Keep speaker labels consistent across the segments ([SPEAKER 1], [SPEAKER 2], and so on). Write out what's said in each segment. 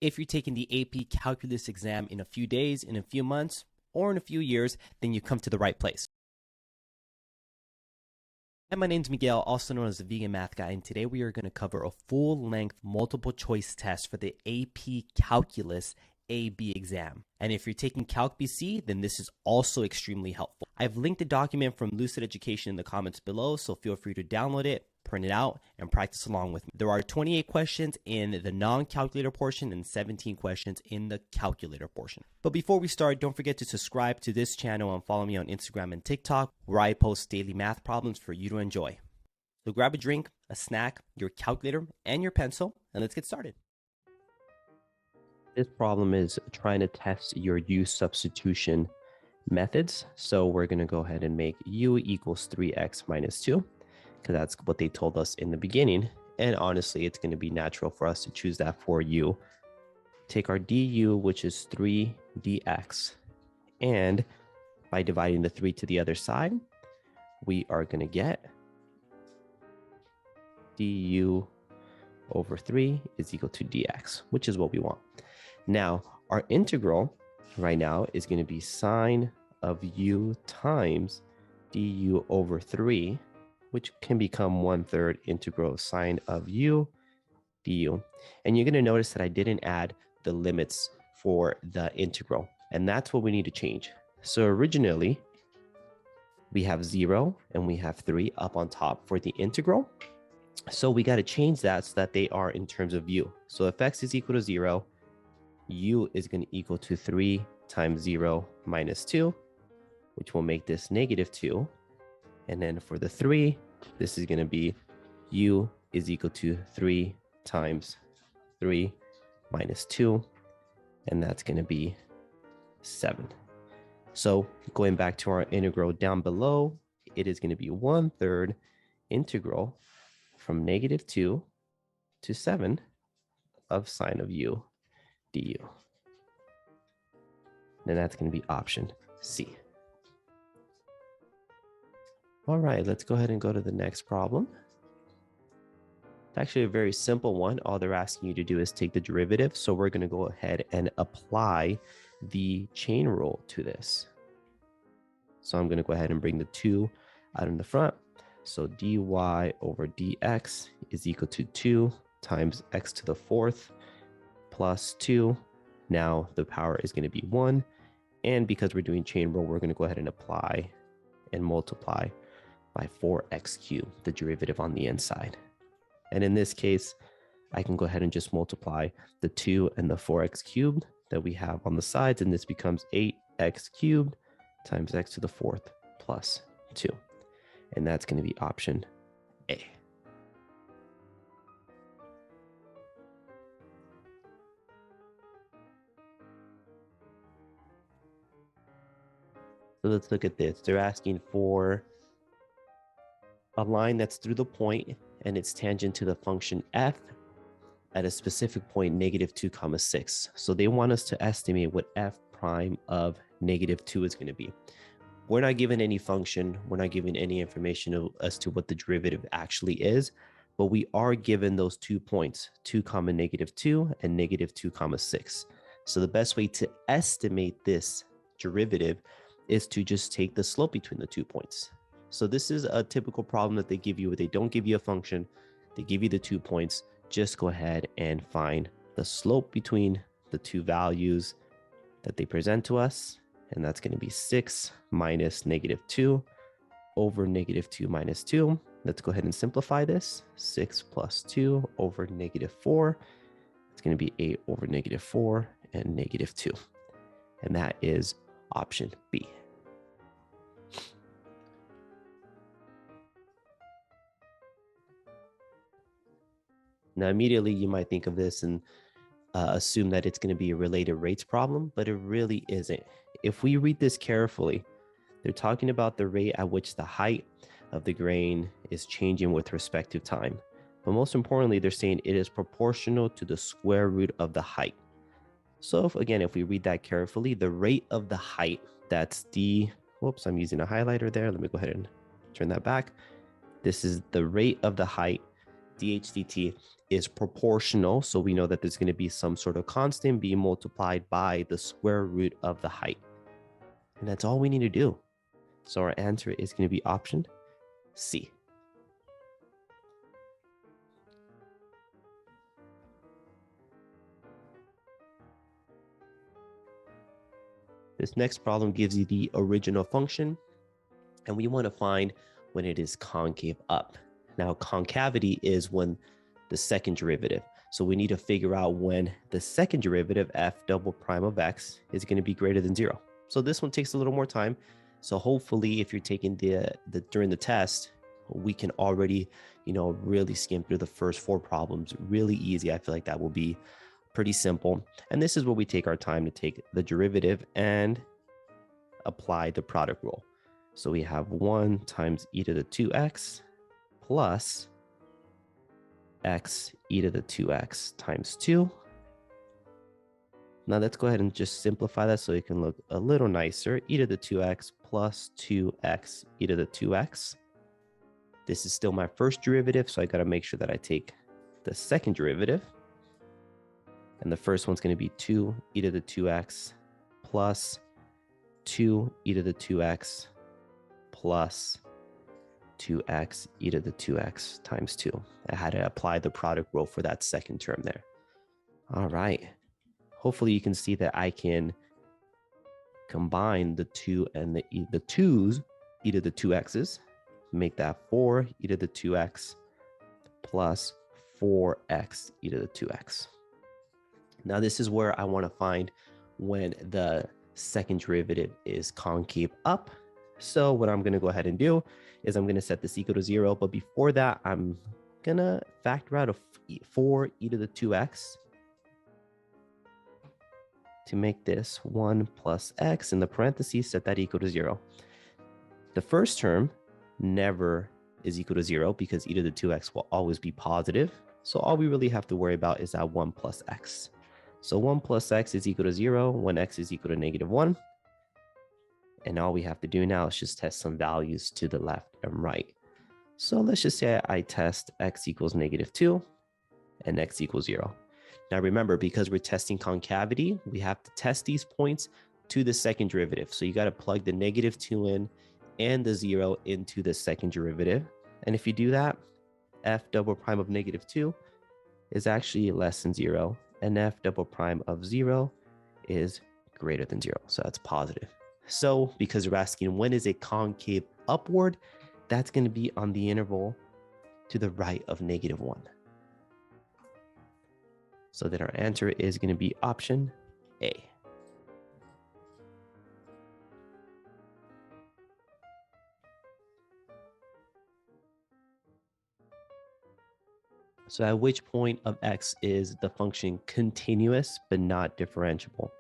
[SPEAKER 1] If you're taking the AP Calculus exam in a few days, in a few months, or in a few years, then you come to the right place. Hi, my name's Miguel, also known as the Vegan Math Guy, and today we are going to cover a full-length multiple choice test for the AP Calculus AB exam. And if you're taking Calc BC, then this is also extremely helpful. I've linked the document from Lucid Education in the comments below, so feel free to download it, print it out, and practice along with me. There are 28 questions in the non-calculator portion and 17 questions in the calculator portion. But before we start, don't forget to subscribe to this channel and follow me on Instagram and TikTok, where I post daily math problems for you to enjoy. So grab a drink, a snack, your calculator, and your pencil, and let's get started. This problem is trying to test your U-substitution methods. So we're going to go ahead and make U equals 3x minus 2, because that's what they told us in the beginning. And honestly, it's going to be natural for us to choose that for U. Take our du, which is 3 dx, and by dividing the 3 to the other side, we are going to get du over 3 is equal to dx, which is what we want. Now, our integral right now is going to be sine of u times du over 3, which can become 1/3 integral of sine of u du. And you're going to notice that I didn't add the limits for the integral, and that's what we need to change. So originally, we have 0 and we have 3 up on top for the integral. So we got to change that so that they are in terms of u. So if x is equal to 0, u is going to equal to 3 times 0 minus 2, which will make this negative 2. And then for the 3, this is going to be u is equal to 3 times 3 minus 2, and that's going to be 7. So going back to our integral down below, it is going to be 1/3 integral from negative 2 to 7 of sine of u du. And that's going to be option C. All right, let's go ahead and go to the next problem. It's actually a very simple one. All they're asking you to do is take the derivative. So we're going to go ahead and apply the chain rule to this. So I'm going to go ahead and bring the 2 out in the front. So dy over dx is equal to 2 times x to the 4th plus 2. Now the power is going to be 1. And because we're doing chain rule, we're going to go ahead and apply and multiply by 4x cubed, the derivative on the inside. And in this case, I can go ahead and just multiply the 2 and the 4x cubed that we have on the sides, and this becomes 8x cubed times x to the 4th plus 2. And that's going to be option A. So let's look at this. They're asking for a line that's through the point and it's tangent to the function f at a specific point, -2, 6. So they want us to estimate what f prime of -2 is going to be. We're not given any function. We're not given any information as to what the derivative actually is, but we are given those 2 points, 2, -2 and -2, 6. So the best way to estimate this derivative is to just take the slope between the 2 points. So this is a typical problem that they give you where they don't give you a function, they give you the 2 points. Just go ahead and find the slope between the 2 values that they present to us, and that's going to be 6 minus -2 over -2 minus 2. Let's go ahead and simplify this. 6 plus 2 over -4. It's going to be 8 over -4 and -2. And that is option B. Now, immediately you might think of this and assume that it's going to be a related rates problem, but it really isn't. If we read this carefully, they're talking about the rate at which the height of the grain is changing with respect to time. But most importantly, they're saying it is proportional to the square root of the height. So if we read that carefully, the rate of the height, that's the, whoops, I'm using a highlighter there. Let me go ahead and turn that back. This is the rate of the height dH/dt is proportional. So we know that there's going to be some sort of constant being multiplied by the square root of the height. And that's all we need to do. So our answer is going to be option C. This next problem gives you the original function, and we want to find when it is concave up. Now, concavity is when the second derivative. So we need to figure out when the second derivative, f double prime of x, is going to be greater than 0. So this one takes a little more time. So hopefully, if you're taking during the test, we can already, really skim through the first 4 problems really easy. I feel like that will be pretty simple. And this is where we take our time to take the derivative and apply the product rule. So we have 1 times e to the 2x plus x e to the 2x times 2. Now let's go ahead and just simplify that so it can look a little nicer. E to the 2x plus 2x e to the 2x. This is still my first derivative, so I got to make sure that I take the second derivative. And the first one's going to be 2 e to the 2x plus 2 e to the 2x plus 2x e to the 2x times 2. I had to apply the product rule for that second term there. All right. Hopefully you can see that I can combine the 2 and the 2's e to the 2x's, make that 4 e to the 2x plus 4x e to the 2x. Now this is where I want to find when the second derivative is concave up. So what I'm going to go ahead and do is I'm going to set this equal to 0. But before that, I'm going to factor out a 4 e to the 2x to make this 1 plus x in the parentheses, set that equal to 0. The first term never is equal to 0 because e to the 2x will always be positive. So all we really have to worry about is that 1 plus x. So 1 plus x is equal to 0 when x is equal to -1. And all we have to do now is just test some values to the left and right. So let's just say I test x equals -2 and x equals 0. Now remember, because we're testing concavity, we have to test these points to the second derivative. So you got to plug the -2 in and the 0 into the second derivative. And if you do that, f double prime of -2 is actually less than 0. And f double prime of 0 is greater than 0. So that's positive. So because we're asking when is it concave upward, that's going to be on the interval to the right of -1. So then our answer is going to be option A. So at which point of x is the function continuous but not differentiable?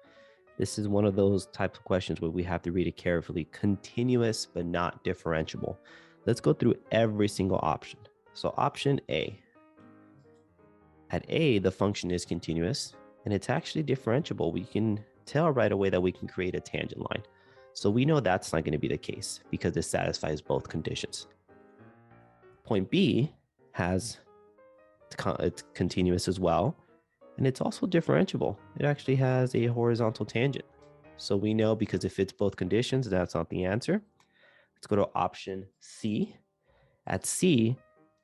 [SPEAKER 1] This is one of those types of questions where we have to read it carefully. Continuous but not differentiable. Let's go through every single option. So option A. At A, the function is continuous and it's actually differentiable. We can tell right away that we can create a tangent line. So we know that's not going to be the case because it satisfies both conditions. Point B it's continuous as well, and it's also differentiable. It actually has a horizontal tangent. So we know because it fits both conditions, that's not the answer. Let's go to option C. At C,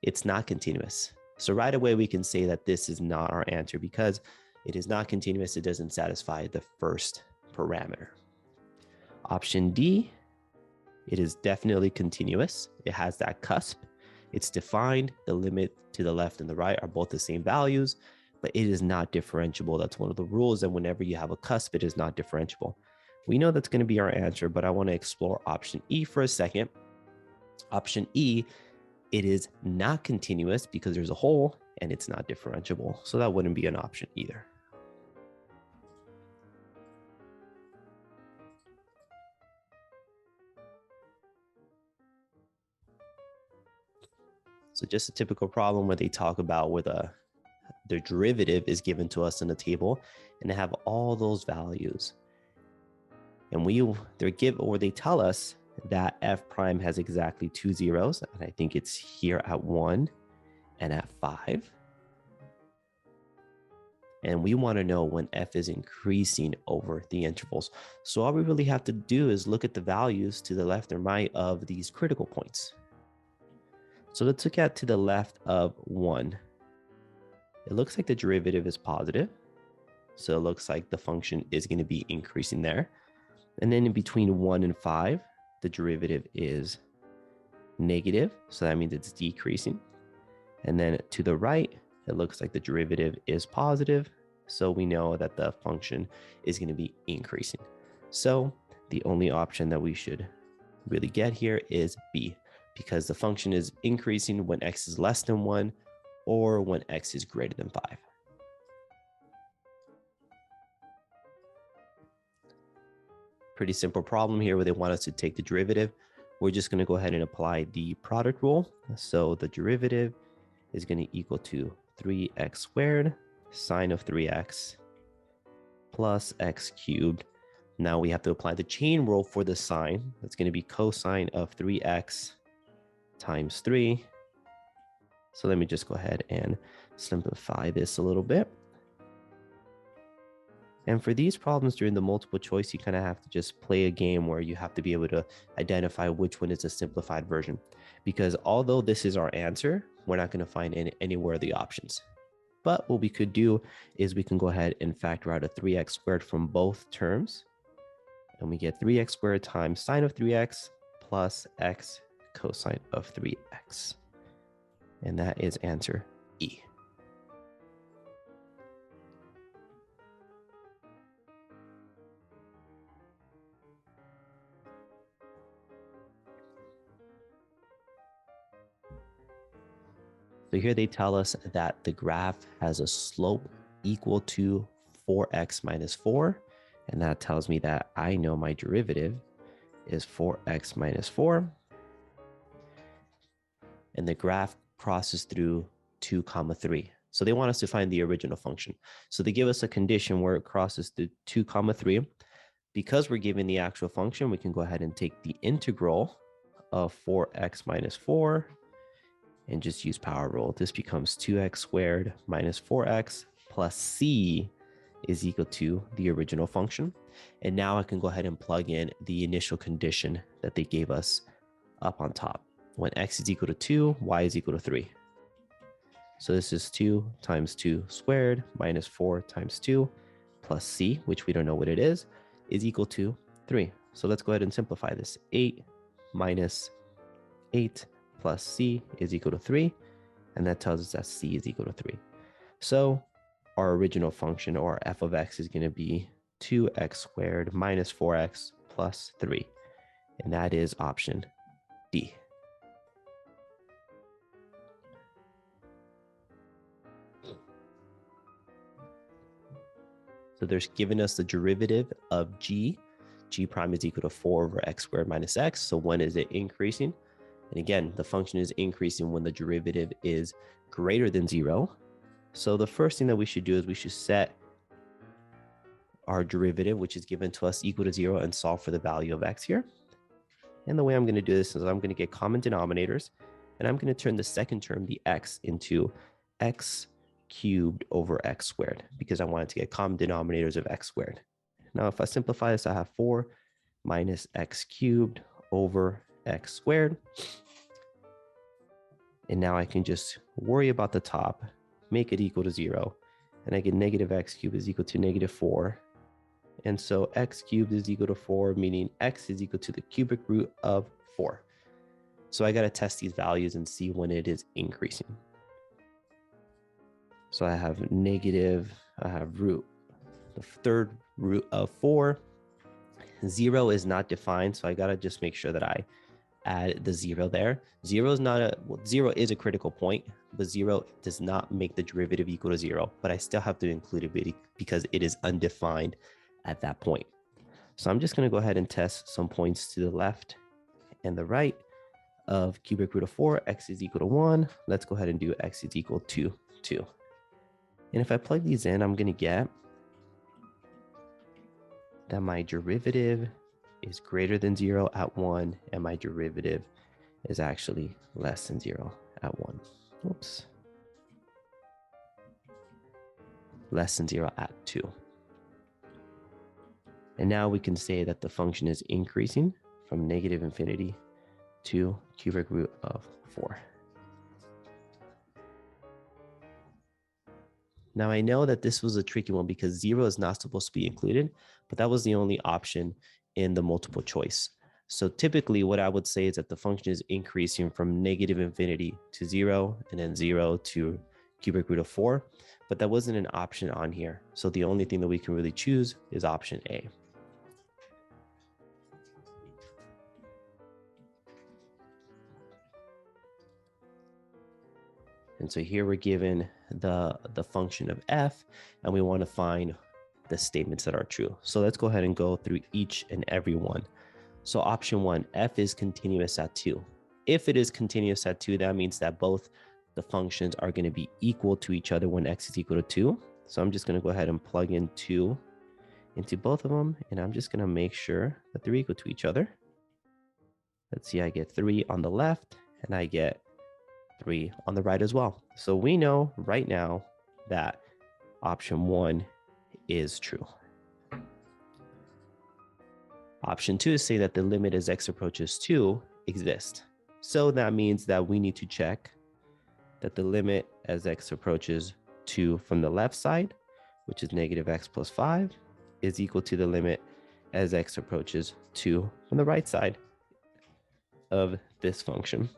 [SPEAKER 1] it's not continuous. So right away, we can say that this is not our answer because it is not continuous. It doesn't satisfy the first parameter. Option D, it is definitely continuous. It has that cusp. It's defined. The limit to the left and the right are both the same values, but it is not differentiable. That's one of the rules. And whenever you have a cusp, it is not differentiable. We know that's going to be our answer, but I want to explore option E for a second. Option E, it is not continuous because there's a hole and it's not differentiable. So that wouldn't be an option either. So just a typical problem where they talk about where the derivative is given to us in the table and they have all those values. And they tell us that f prime has exactly 2 zeros. And I think it's here at 1 and at 5. And we want to know when f is increasing over the intervals. So all we really have to do is look at the values to the left and right of these critical points. So let's look at to the left of 1. It looks like the derivative is positive. So it looks like the function is going to be increasing there. And then in between 1 and 5, the derivative is negative. So that means it's decreasing. And then to the right, it looks like the derivative is positive. So we know that the function is going to be increasing. So the only option that we should really get here is B, because the function is increasing when x is less than 1 or when x is greater than 5. Pretty simple problem here where they want us to take the derivative. We're just going to go ahead and apply the product rule. So the derivative is going to equal to 3x squared sine of 3x plus x cubed. Now we have to apply the chain rule for the sine. That's going to be cosine of 3x times 3. So let me just go ahead and simplify this a little bit. And for these problems during the multiple choice, you kind of have to just play a game where you have to be able to identify which one is a simplified version. Because although this is our answer, we're not going to find anywhere of the options. But what we could do is we can go ahead and factor out a 3x squared from both terms. And we get 3x squared times sine of 3x plus x cosine of 3x. And that is answer E. So here they tell us that the graph has a slope equal to 4x minus 4. And that tells me that I know my derivative is 4x minus 4. And the graph crosses through 2, 3. So they want us to find the original function. So they give us a condition where it crosses through 2, 3. Because we're given the actual function, we can go ahead and take the integral of 4x minus 4 and just use power rule. This becomes 2x squared minus 4x plus c is equal to the original function. And now I can go ahead and plug in the initial condition that they gave us up on top. When x is equal to 2, y is equal to 3. So this is 2 times 2 squared minus 4 times 2 plus c, which we don't know what it is equal to 3. So let's go ahead and simplify this. 8 minus 8 plus c is equal to 3. And that tells us that c is equal to 3. So our original function, or f of x, is going to be 2x squared minus 4x plus 3. And that is option D. So there's given us the derivative of g. G prime is equal to 4 over x squared minus x. So when is it increasing? And again, the function is increasing when the derivative is greater than 0. So the first thing that we should do is we should set our derivative, which is given to us, equal to 0, and solve for the value of x here. And the way I'm going to do this is I'm going to get common denominators, and I'm going to turn the second term, the x, into x cubed over x squared, because I wanted to get common denominators of x squared. Now, if I simplify this, I have 4 minus x cubed over x squared. And now I can just worry about the top, make it equal to 0, and I get negative x cubed is equal to negative 4. And so x cubed is equal to 4, meaning x is equal to the cubic root of 4. So I got to test these values and see when it is increasing. So I have root, the third root of 4. 0 is not defined, so I got to just make sure that I add the 0 there. 0 is a critical point, but 0 does not make the derivative equal to 0, but I still have to include it because it is undefined at that point. So I'm just going to go ahead and test some points to the left and the right of cubic root of 4. X is equal to 1. Let's go ahead and do x is equal to 2. And if I plug these in, I'm going to get that my derivative is greater than 0 at 1, and my derivative is actually less than 0 at 1. Oops. less than 0 at 2. And now we can say that the function is increasing from negative infinity to cubic root of 4. Now I know that this was a tricky one because 0 is not supposed to be included, but that was the only option in the multiple choice. So typically what I would say is that the function is increasing from negative infinity to 0 and then 0 to cubic root of 4, but that wasn't an option on here. So the only thing that we can really choose is option A. And so here we're given the function of f, and we want to find the statements that are true. So let's go ahead and go through each and every one. So option 1, f is continuous at 2. If it is continuous at 2, that means that both the functions are going to be equal to each other when x is equal to 2. So I'm just going to go ahead and plug in 2 into both of them, and I'm just going to make sure that they're equal to each other. Let's see, I get 3 on the left, and I get 3 on the right as well. So we know right now that option 1 is true. Option 2 is say that the limit as x approaches 2 exists. So that means that we need to check that the limit as x approaches 2 from the left side, which is negative x plus 5, is equal to the limit as x approaches 2 from the right side of this function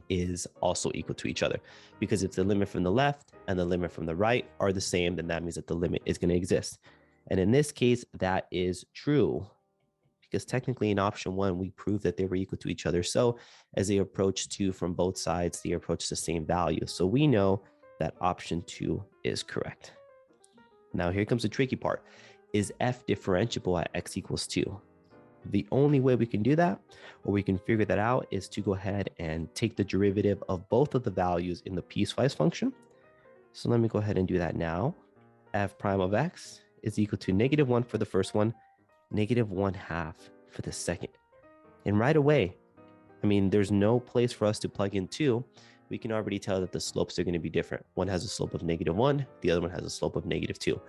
[SPEAKER 1] is also equal to each other. Because if the limit from the left and the limit from the right are the same, then that means that the limit is going to exist. And in this case, that is true, because technically in option 1, we proved that they were equal to each other. So as they approach 2 from both sides, they approach the same value. So we know that option 2 is correct. Now here comes the tricky part. Is f differentiable at x equals 2? The only way we can do that, or we can figure that out, is to go ahead and take the derivative of both of the values in the piecewise function. So let me go ahead and do that now. F prime of x is equal to -1 for the first one, -1/2 for the second. And right away, I mean, there's no place for us to plug in 2. We can already tell that the slopes are going to be different. One has a slope of -1, the other one has a slope of -2.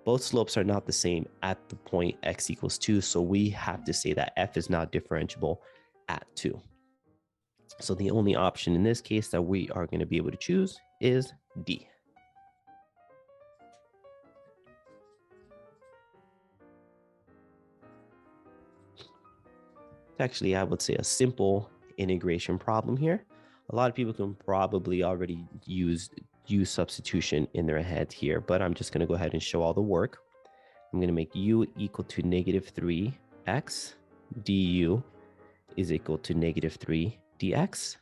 [SPEAKER 1] Both slopes are not the same at the point x equals 2, so we have to say that f is not differentiable at 2. So the only option in this case that we are going to be able to choose is D. Actually, I would say a simple integration problem here. A lot of people can probably already use U-substitution in their head here, but I'm just going to go ahead and show all the work. I'm going to make u equal to -3x, du is equal to -3 dx.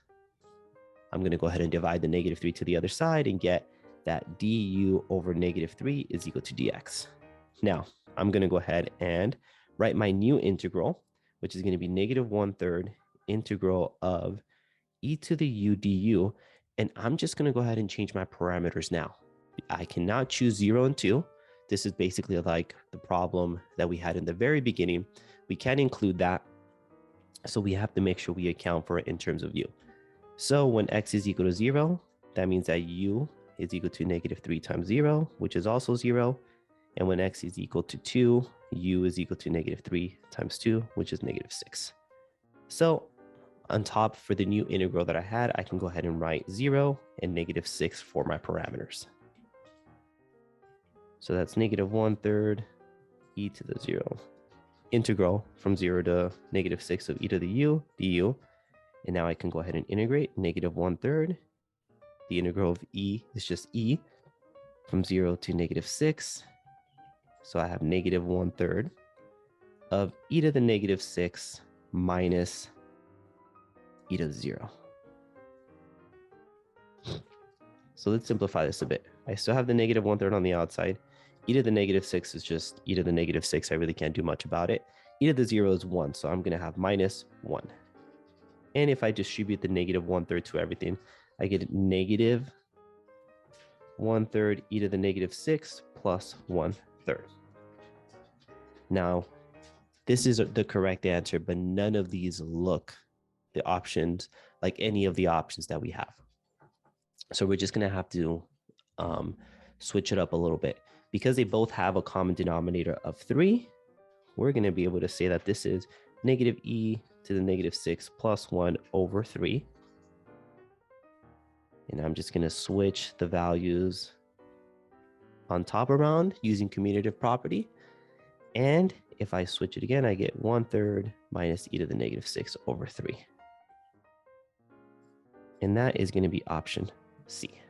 [SPEAKER 1] I'm going to go ahead and divide the -3 to the other side and get that du over -3 is equal to dx. Now, I'm going to go ahead and write my new integral, which is going to be -1/3 integral of e to the u du. And I'm just going to go ahead and change my parameters now. I cannot choose 0 and 2. This is basically like the problem that we had in the very beginning. We can't include that. So we have to make sure we account for it in terms of u. So when x is equal to 0, that means that u is equal to -3 times 0, which is also 0. And when x is equal to 2, u is equal to -3 times 2, which is -6. So on top, for the new integral that I had, I can go ahead and write 0 and -6 for my parameters. So that's -1/3 e to the 0 integral from 0 to -6 of e to the u du. And now I can go ahead and integrate -1/3. The integral of e is just e from 0 to -6. So I have -1/3 of e to the -6 minus e to the 0. So let's simplify this a bit. I still have the -1/3 on the outside. E to the -6 is just e to the -6. I really can't do much about it. E to the 0 is 1, so I'm going to have -1. And if I distribute the -1/3 to everything, I get -1/3 e to the -6 plus 1/3. Now, this is the correct answer, but none of these look the options like any of the options that we have. So we're just going to have to switch it up a little bit. Because they both have a common denominator of 3, we're going to be able to say that this is negative e to the negative 6 plus 1 over 3. And I'm just going to switch the values on top around using commutative property. And if I switch it again, I get 1/3 minus e to the negative 6 over 3. And that is going to be option C.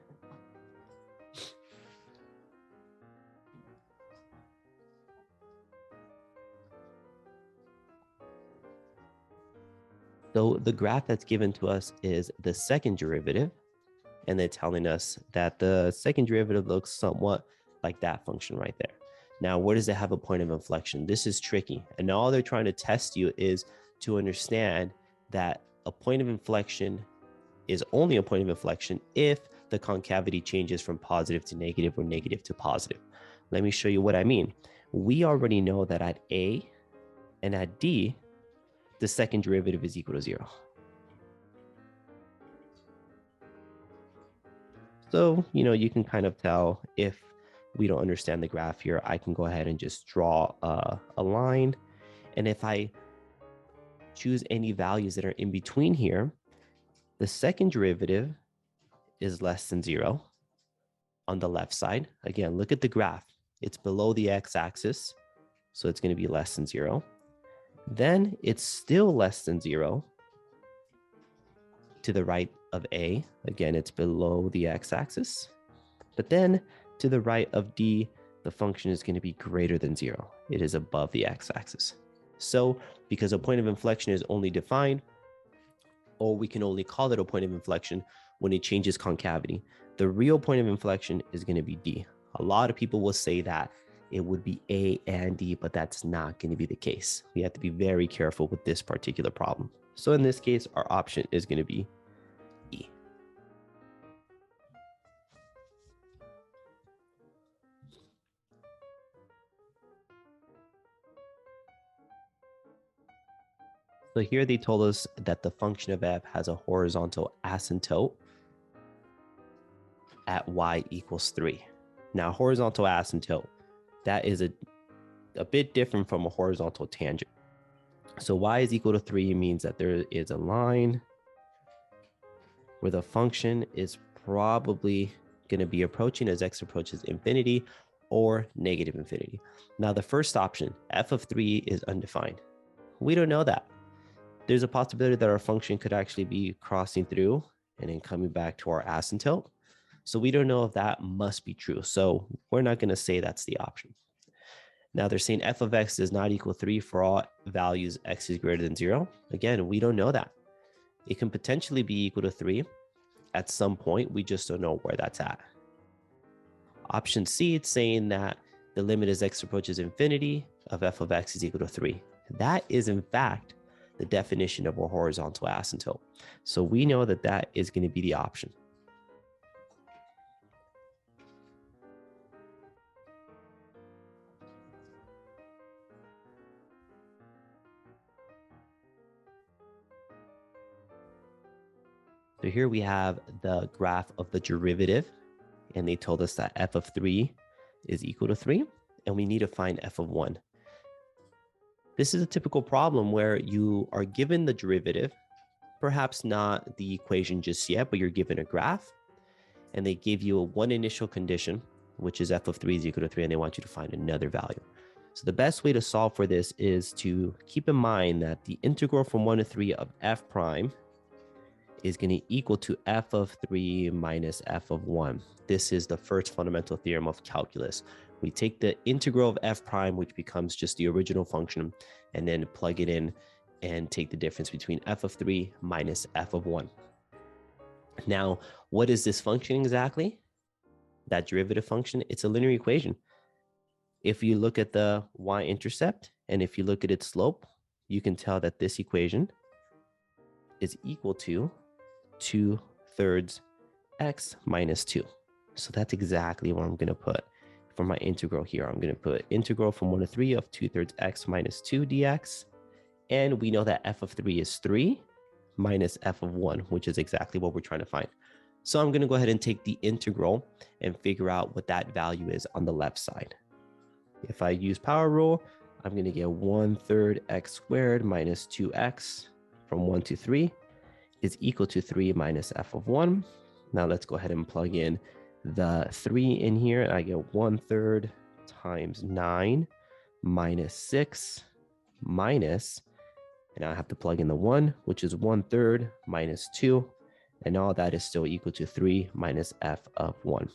[SPEAKER 1] So the graph that's given to us is the second derivative, and they're telling us that the second derivative looks somewhat like that function right there. Now, where does it have a point of inflection? This is tricky, and all they're trying to test you is to understand that a point of inflection is only a point of inflection if the concavity changes from positive to negative or negative to positive. Let me show you what I mean. We already know that at A and at D, the second derivative is equal to 0. So, you can kind of tell if we don't understand the graph here, I can go ahead and just draw a line. And if I choose any values that are in between here, the second derivative is less than 0 on the left side. Again, look at the graph. It's below the x-axis, so it's going to be less than 0. Then it's still less than 0 to the right of A. Again, it's below the x-axis. But then to the right of D, the function is going to be greater than 0. It is above the x-axis. So because a point of inflection is only defined, or we can only call it a point of inflection when it changes concavity, the real point of inflection is going to be D. A lot of people will say that it would be A and D, but that's not going to be the case. We have to be very careful with this particular problem. So in this case, our option is going to be E. So here they told us that the function of f has a horizontal asymptote at y equals 3. Now, horizontal asymptote, that is a bit different from a horizontal tangent. So y is equal to 3 means that there is a line where the function is probably going to be approaching as x approaches infinity or negative infinity. Now, the first option, f of 3 is undefined. We don't know that. There's a possibility that our function could actually be crossing through and then coming back to our asymptote. So we don't know if that must be true. So we're not going to say that's the option. Now they're saying f of x does not equal 3 for all values x is greater than 0. Again, we don't know that. It can potentially be equal to 3 at some point. We just don't know where that's at. Option C, it's saying that the limit as x approaches infinity of f of x is equal to 3. That is, in fact, the definition of a horizontal asymptote. So we know that that is going to be the option. So here we have the graph of the derivative, and they told us that f of 3 is equal to 3, and we need to find f of 1. This is a typical problem where you are given the derivative, perhaps not the equation just yet, but you're given a graph, and they give you one initial condition, which is f of 3 is equal to 3, and they want you to find another value. So the best way to solve for this is to keep in mind that the integral from 1 to 3 of f prime is going to equal to f of 3 minus f of 1. This is the first fundamental theorem of calculus. We take the integral of f prime, which becomes just the original function, and then plug it in and take the difference between f of 3 minus f of 1. Now, what is this function exactly? That derivative function, it's a linear equation. If you look at the y-intercept and if you look at its slope, you can tell that this equation is equal to 2/3 x minus 2. So that's exactly what I'm going to put for my integral here. I'm going to put integral from 1 to 3 of 2/3 x minus 2 dx. And we know that f of 3 is 3 minus f of 1, which is exactly what we're trying to find. So I'm going to go ahead and take the integral and figure out what that value is on the left side. If I use power rule, I'm going to get 1/3 x squared minus 2x from 1 to 3 is equal to 3 minus f of 1. Now let's go ahead and plug in the 3 in here. I get 1/3 times 9 minus 6 minus, and I have to plug in the 1, which is 1/3 minus 2. And all that is still equal to 3 minus f of 1.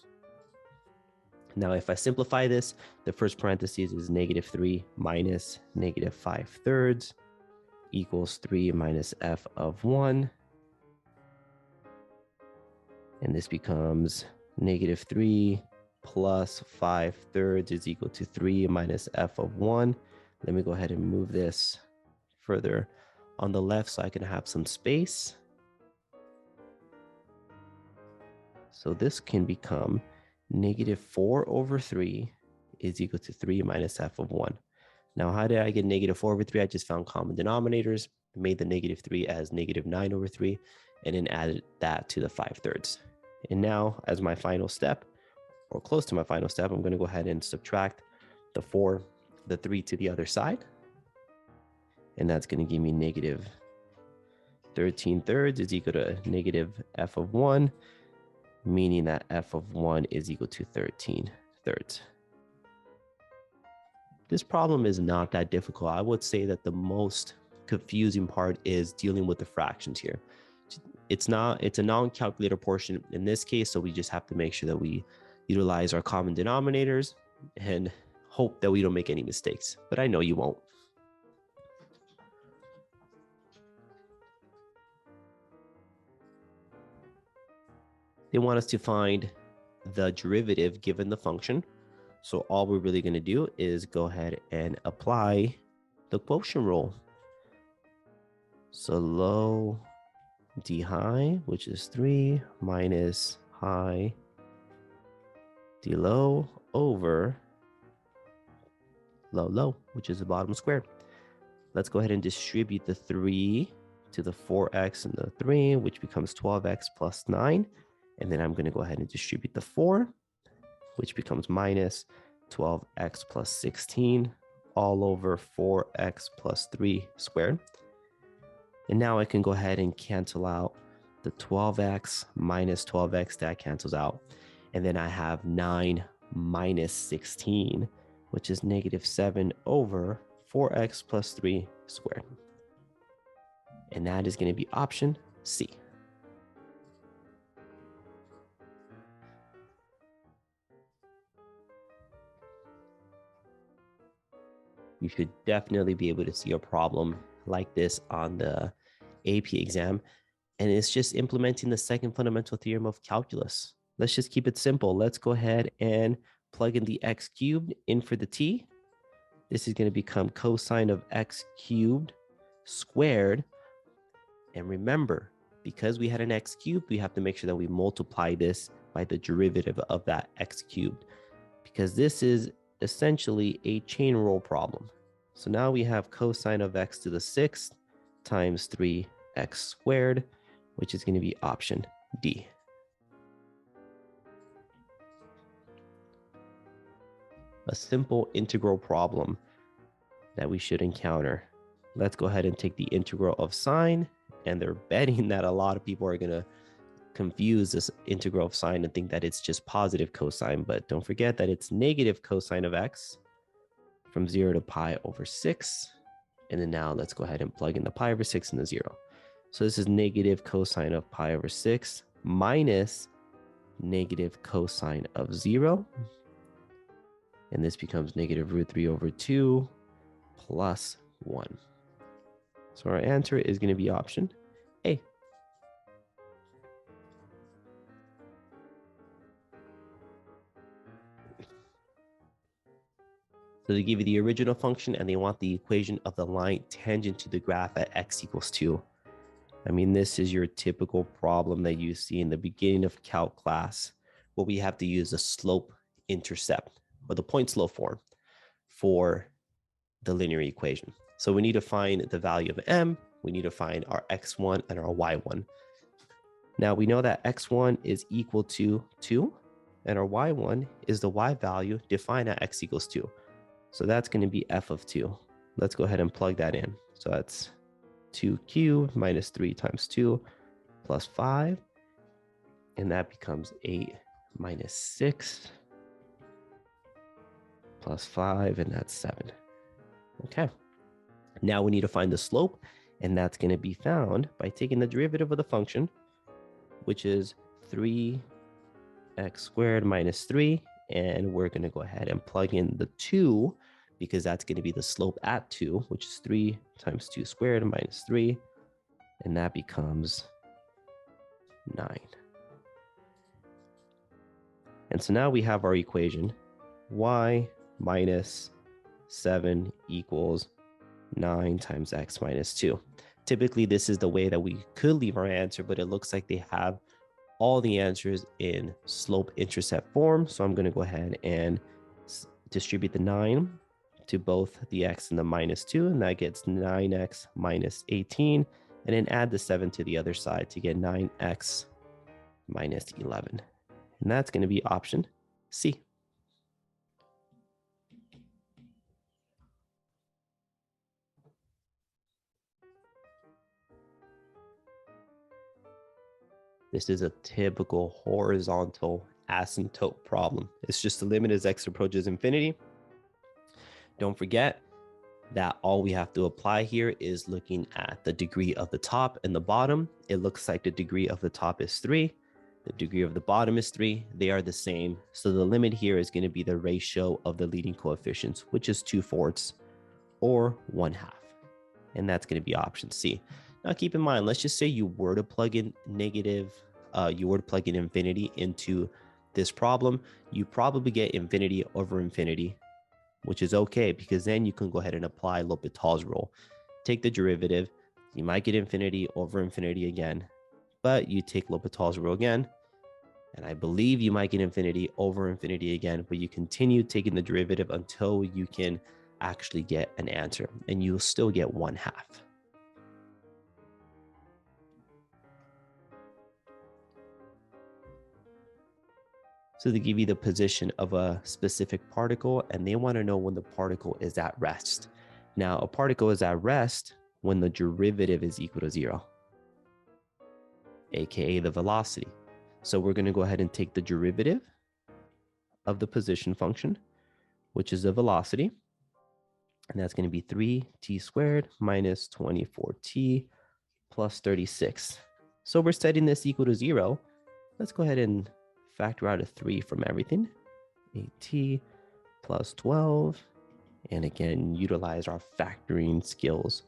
[SPEAKER 1] Now, if I simplify this, the first parentheses is -3 minus -5/3 equals 3 minus f of 1. And this becomes -3 plus 5/3 is equal to 3 minus f of 1. Let me go ahead and move this further on the left so I can have some space. So this can become -4/3 is equal to 3 minus f of 1. Now, how did I get -4/3? I just found common denominators, made the -3 as -9/3, and then added that to the 5/3. And now, as my final step, or close to my final step, I'm going to go ahead and subtract the 3 to the other side. And that's going to give me -13/3 is equal to -f of 1, meaning that f of 1 is equal to 13/3. This problem is not that difficult. I would say that the most confusing part is dealing with the fractions here. It's a non-calculator portion in this case, so we just have to make sure that we utilize our common denominators and hope that we don't make any mistakes, but I know you won't. They want us to find the derivative given the function. So all we're really going to do is go ahead and apply the quotient rule. So low d high, which is 3, minus high d low over low low, which is the bottom square. Let's go ahead and distribute the 3 to the 4x and the 3, which becomes 12x plus 9. And then I'm going to go ahead and distribute the 4, which becomes minus 12x plus 16 all over 4x plus 3 squared. And now I can go ahead and cancel out the 12x minus 12x, that cancels out. And then I have 9 minus 16, which is -7 over 4x plus 3 squared. And that is going to be option C. You should definitely be able to see a problem like this on the AP exam. And it's just implementing the second fundamental theorem of calculus. Let's just keep it simple. Let's go ahead and plug in the x cubed in for the t. This is going to become cosine of x cubed squared. And remember, because we had an x cubed, we have to make sure that we multiply this by the derivative of that x cubed, because this is essentially a chain rule problem. So now we have cosine of x to the 6th times 3x squared, which is going to be option D. A simple integral problem that we should encounter. Let's go ahead and take the integral of sine, and they're betting that a lot of people are going to confuse this integral of sine and think that it's just positive cosine, but don't forget that it's negative cosine of x from 0 to pi over 6. And then now let's go ahead and plug in the pi over 6 and the 0. So this is negative cosine of pi over 6 minus negative cosine of 0. And this becomes -√3 over 2 plus 1. So our answer is going to be option A. So they give you the original function and they want the equation of the line tangent to the graph at x equals 2. I mean, this is your typical problem that you see in the beginning of calc class, where we have to use the slope intercept or the point slope form for the linear equation. So we need to find the value of m, we need to find our x1 and our y1. Now we know that x1 is equal to 2, and our y1 is the y value defined at x equals 2. So that's going to be f of 2. Let's go ahead and plug that in. So that's 2 cubed minus 3 times 2 plus 5. And that becomes 8 minus 6 plus 5, and that's 7. Okay. Now we need to find the slope, and that's going to be found by taking the derivative of the function, which is 3x squared minus 3. And we're going to go ahead and plug in the 2, because that's going to be the slope at 2, which is 3 times 2 squared minus 3. And that becomes 9. And so now we have our equation, y minus 7 equals 9 times x minus 2. Typically, this is the way that we could leave our answer, but it looks like they have all the answers in slope-intercept form. So I'm going to go ahead and distribute the 9 to both the x and the minus 2, and that gets 9x minus 18, and then add the 7 to the other side to get 9x minus 11. And that's going to be option C. This is a typical horizontal asymptote problem. It's just the limit as x approaches infinity. Don't forget that all we have to apply here is looking at the degree of the top and the bottom. It looks like the degree of the top is 3. The degree of the bottom is 3. They are the same. So the limit here is going to be the ratio of the leading coefficients, which is 2/4 or 1/2. And that's going to be option C. Now keep in mind, let's just say you were to plug in infinity into this problem. You probably get infinity over infinity, which is okay, because then you can go ahead and apply L'Hopital's rule. Take the derivative. You might get infinity over infinity again, but you take L'Hopital's rule again, and I believe you might get infinity over infinity again, but you continue taking the derivative until you can actually get an answer, and you'll still get 1/2. So they give you the position of a specific particle, and they want to know when the particle is at rest. Now, a particle is at rest when the derivative is equal to 0, aka the velocity. So we're going to go ahead and take the derivative of the position function, which is the velocity. And that's going to be 3t squared minus 24t plus 36. So we're setting this equal to 0. Let's go ahead and factor out a 3 from everything. 8t plus 12. And again, utilize our factoring skills.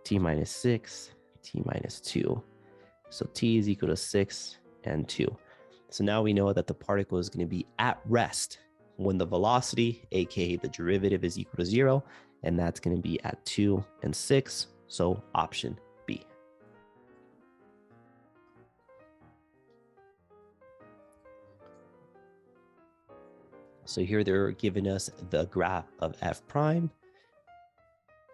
[SPEAKER 1] T minus 6, t minus 2. So t is equal to 6 and 2. So now we know that the particle is going to be at rest when the velocity, aka the derivative, is equal to 0. And that's going to be at 2 and 6. So option B. So here they're giving us the graph of f prime,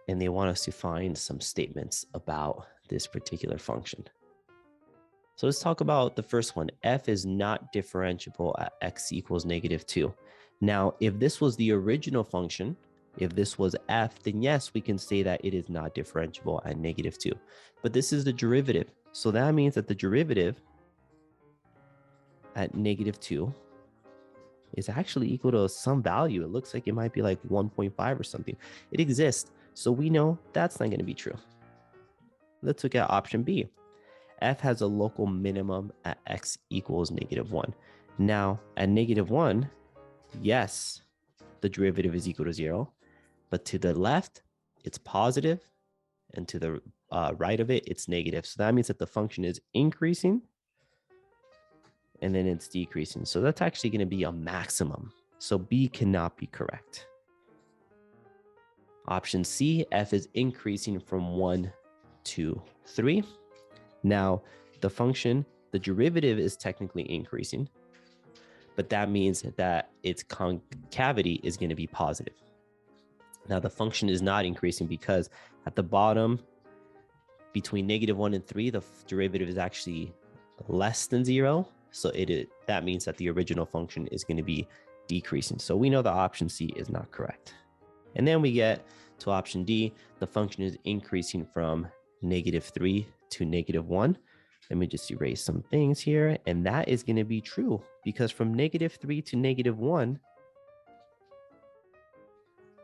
[SPEAKER 1] and they want us to find some statements about this particular function. So let's talk about the first one. F is not differentiable at x equals -2. Now, if this was the original function, if this was f, then yes, we can say that it is not differentiable at -2. But this is the derivative. So that means that the derivative at -2 is actually equal to some value. It looks like it might be like 1.5 or something. It exists. So we know that's not going to be true. Let's look at option B. F has a local minimum at x equals -1. Now, at -1, yes, the derivative is equal to 0. But to the left, it's positive, and to the right of it, it's negative. So that means that the function is increasing, and then it's decreasing. So that's actually going to be a maximum. So B cannot be correct. Option C, f is increasing from 1 to 3. Now, the function, the derivative is technically increasing, but that means that its concavity is going to be positive. Now, the function is not increasing because at the bottom, between -1 and 3, the derivative is actually less than 0. So that means that the original function is going to be decreasing. So we know the option C is not correct. And then we get to option D, the function is increasing from -3 to -1. Let me just erase some things here. And that is going to be true because from -3 to -1,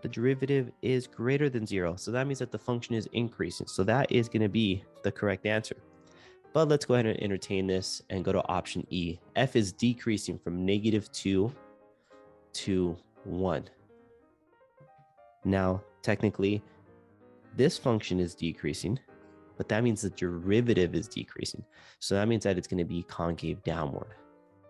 [SPEAKER 1] the derivative is greater than 0. So that means that the function is increasing. So that is going to be the correct answer. But let's go ahead and entertain this and go to option E. F is decreasing from -2 to 1. Now, technically, this function is decreasing, but that means the derivative is decreasing. So that means that it's going to be concave downward.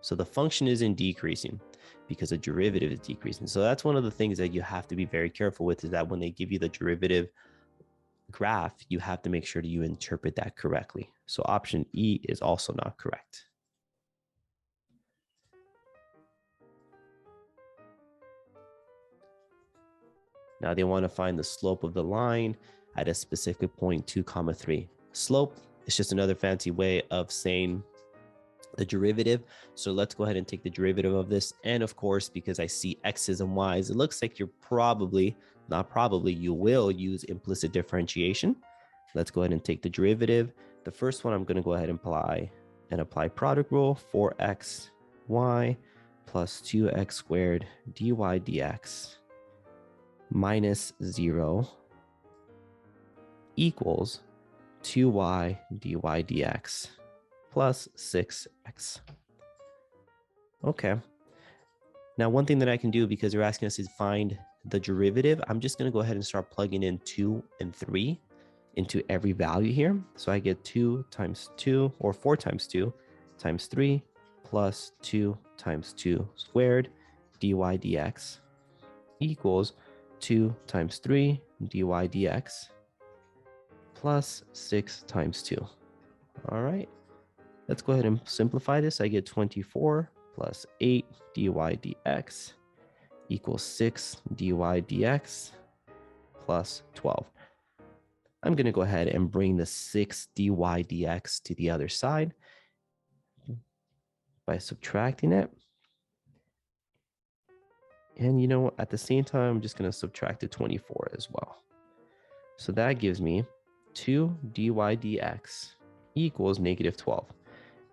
[SPEAKER 1] So the function isn't decreasing because the derivative is decreasing. So that's one of the things that you have to be very careful with, is that when they give you the derivative graph, you have to make sure that you interpret that correctly. So option E is also not correct. Now they want to find the slope of the line at a specific point 2, 3. Slope is just another fancy way of saying the derivative. So let's go ahead and take the derivative of this. And of course, because I see x's and y's, it looks like you will use implicit differentiation. Let's go ahead and take the derivative. The first one I'm going to go ahead and apply product rule. 4xy plus 2x squared dy dx minus 0 equals 2y dy dx plus 6x. Okay. Now, one thing that I can do, because they're asking us to find the derivative, I'm just going to go ahead and start plugging in 2 and 3 into every value here. So I get 2 times 2, or 4 times 2 times 3 plus 2 times 2 squared dy dx equals 2 times 3 dy dx plus 6 times 2. All right. Let's go ahead and simplify this. I get 24 plus 8 dy dx equals 6 dy dx plus 12. I'm going to go ahead and bring the 6 dy dx to the other side by subtracting it. And you know, at the same time, I'm just going to subtract the 24 as well. So that gives me 2 dy dx equals -12.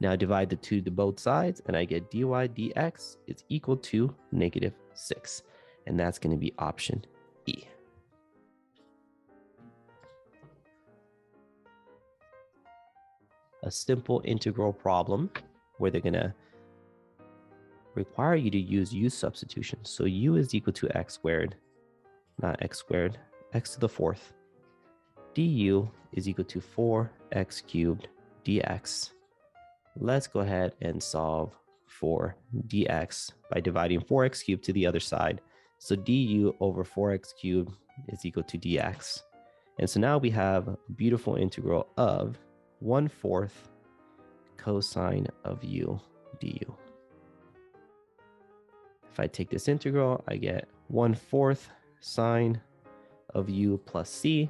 [SPEAKER 1] Now divide the 2 to both sides, and I get dy dx is equal to -6. And that's going to be option E. A simple integral problem where they're going to require you to use U-substitution. So U is equal to x squared, not x squared, x to the 4th. Du is equal to 4x cubed dx. Let's go ahead and solve for dx by dividing 4x cubed to the other side. So du over 4x cubed is equal to dx. And so now we have a beautiful integral of 1/4 cosine of u du. If I take this integral, I get 1/4 sine of u plus c.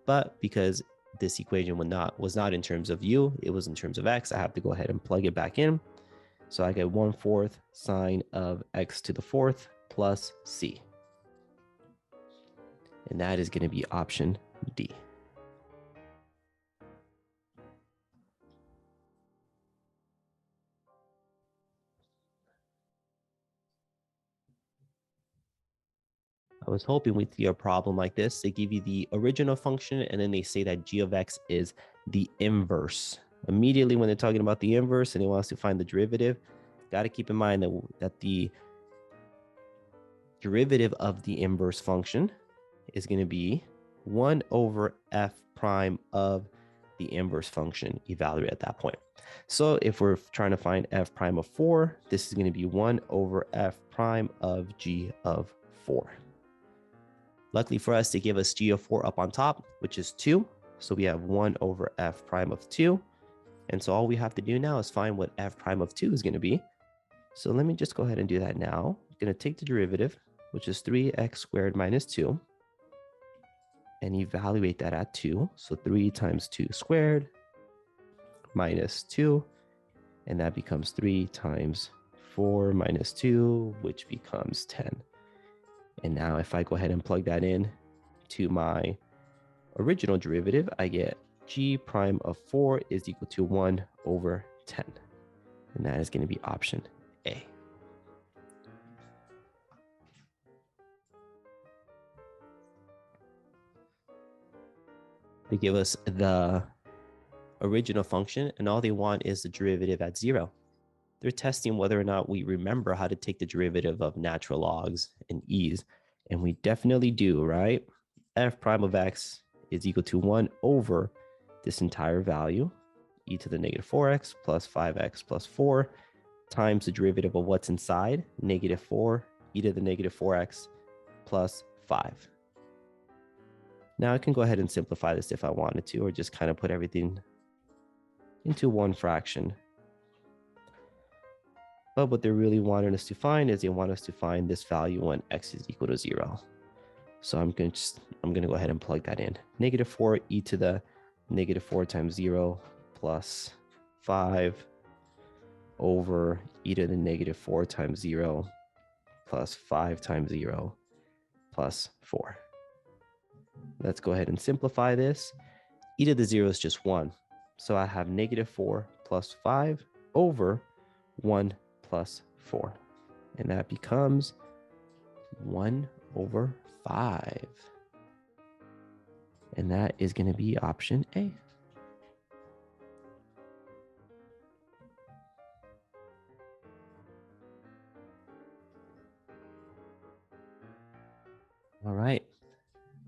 [SPEAKER 1] But because this equation was not in terms of u, it was in terms of x, I have to go ahead and plug it back in. So I get 1/4 sine of x to the 4th plus c. And that is going to be option D. I was hoping we'd see a problem like this. They give you the original function, and then they say that g of x is the inverse. Immediately when they're talking about the inverse and they want us to find the derivative, got to keep in mind that the derivative of the inverse function is going to be 1 over f prime of the inverse function evaluated at that point. So if we're trying to find f prime of 4, this is going to be 1 over f prime of g of 4. Luckily for us, they give us g of 4 up on top, which is 2. So we have 1 over f prime of 2. And so all we have to do now is find what f prime of 2 is going to be. So let me just go ahead and do that now. I'm going to take the derivative, which is 3x squared minus 2, and evaluate that at 2. So 3 times 2 squared minus 2 And that becomes 3 times 4 minus 2, which becomes 10. And now if I go ahead and plug that in to my original derivative, I get g prime of 4 is equal to 1 over 10. And that is going to be option A. They give us the original function, and all they want is the derivative at 0. They're testing whether or not we remember how to take the derivative of natural logs and e's, and we definitely do, right? F prime of x is equal to 1 over this entire value, e to the negative 4x plus 5x plus 4 times the derivative of what's inside, negative 4 e to the negative 4x plus 5. Now I can go ahead and simplify this if I wanted to, or just kind of put everything into one fraction. But what they're really wanting us to find is they want us to find this value when x is equal to 0. So I'm going to go ahead and plug that in. Negative 4 e to the negative 4 times 0 plus 5 over e to the negative 4 times 0 plus 5 times 0 plus 4. Let's go ahead and simplify this. E to the 0 is just 1. So I have negative 4 plus 5 over 1 plus 4. And that becomes 1 over 5. And that is going to be option A. All right.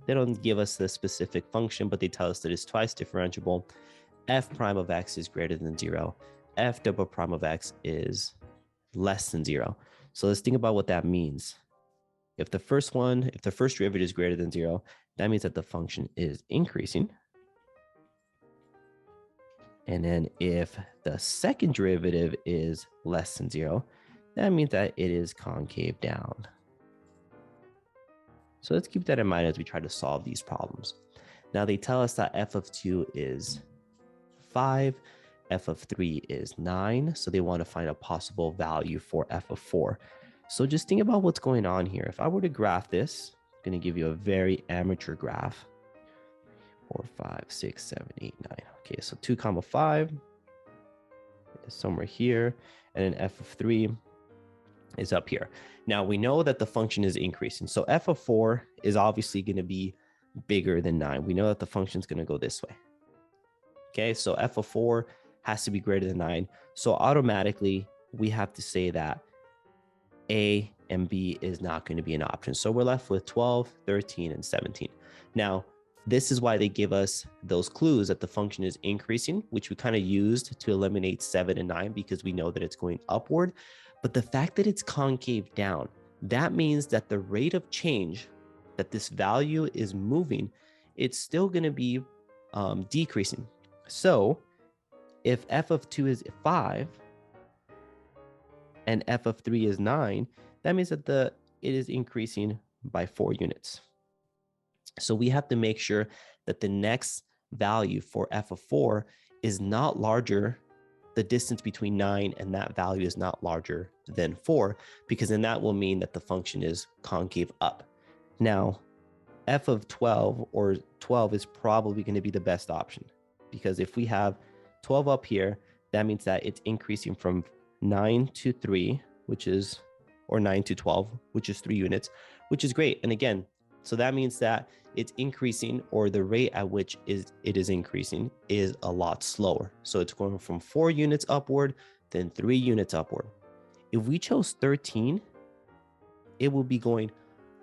[SPEAKER 1] They don't give us the specific function, but they tell us that it's twice differentiable. F prime of x is greater than 0. F double prime of x is less than 0. So let's think about what that means. If the first derivative is greater than 0, that means that the function is increasing. And then if the second derivative is less than 0, that means that it is concave down. So let's keep that in mind as we try to solve these problems. Now they tell us that f of 2 is 5, f of 3 is 9. So they want to find a possible value for f of 4. So just think about what's going on here. If I were to graph this, I'm going to give you a very amateur graph. 4, 5, 6, 7, 8, 9. Okay, so 2, 5 is somewhere here. And then f of 3 is up here. Now we know that the function is increasing. So f of 4 is obviously going to be bigger than 9. We know that the function is going to go this way. Okay, so f of 4 has to be greater than 9. So automatically we have to say that A and B is not going to be an option. So we're left with 12, 13, and 17. Now, this is why they give us those clues that the function is increasing, which we kind of used to eliminate 7 and 9 because we know that it's going upward. But the fact that it's concave down, that means that the rate of change that this value is moving, it's still going to be decreasing. So if f of 2 is 5 and f of 3 is 9, that means that it is increasing by 4 units. So we have to make sure that the next value for f of 4 is not larger. The distance between 9 and that value is not larger than 4, because then that will mean that the function is concave up. Now, f of 12 or 12 is probably going to be the best option, because if we have 12 up here, that means that it's increasing from 9 to 3, or 9 to 12, which is 3 units, which is great. And again, so that means that it's increasing, or the rate at which it is increasing is a lot slower. So it's going from 4 units upward, then 3 units upward. If we chose 13, it will be going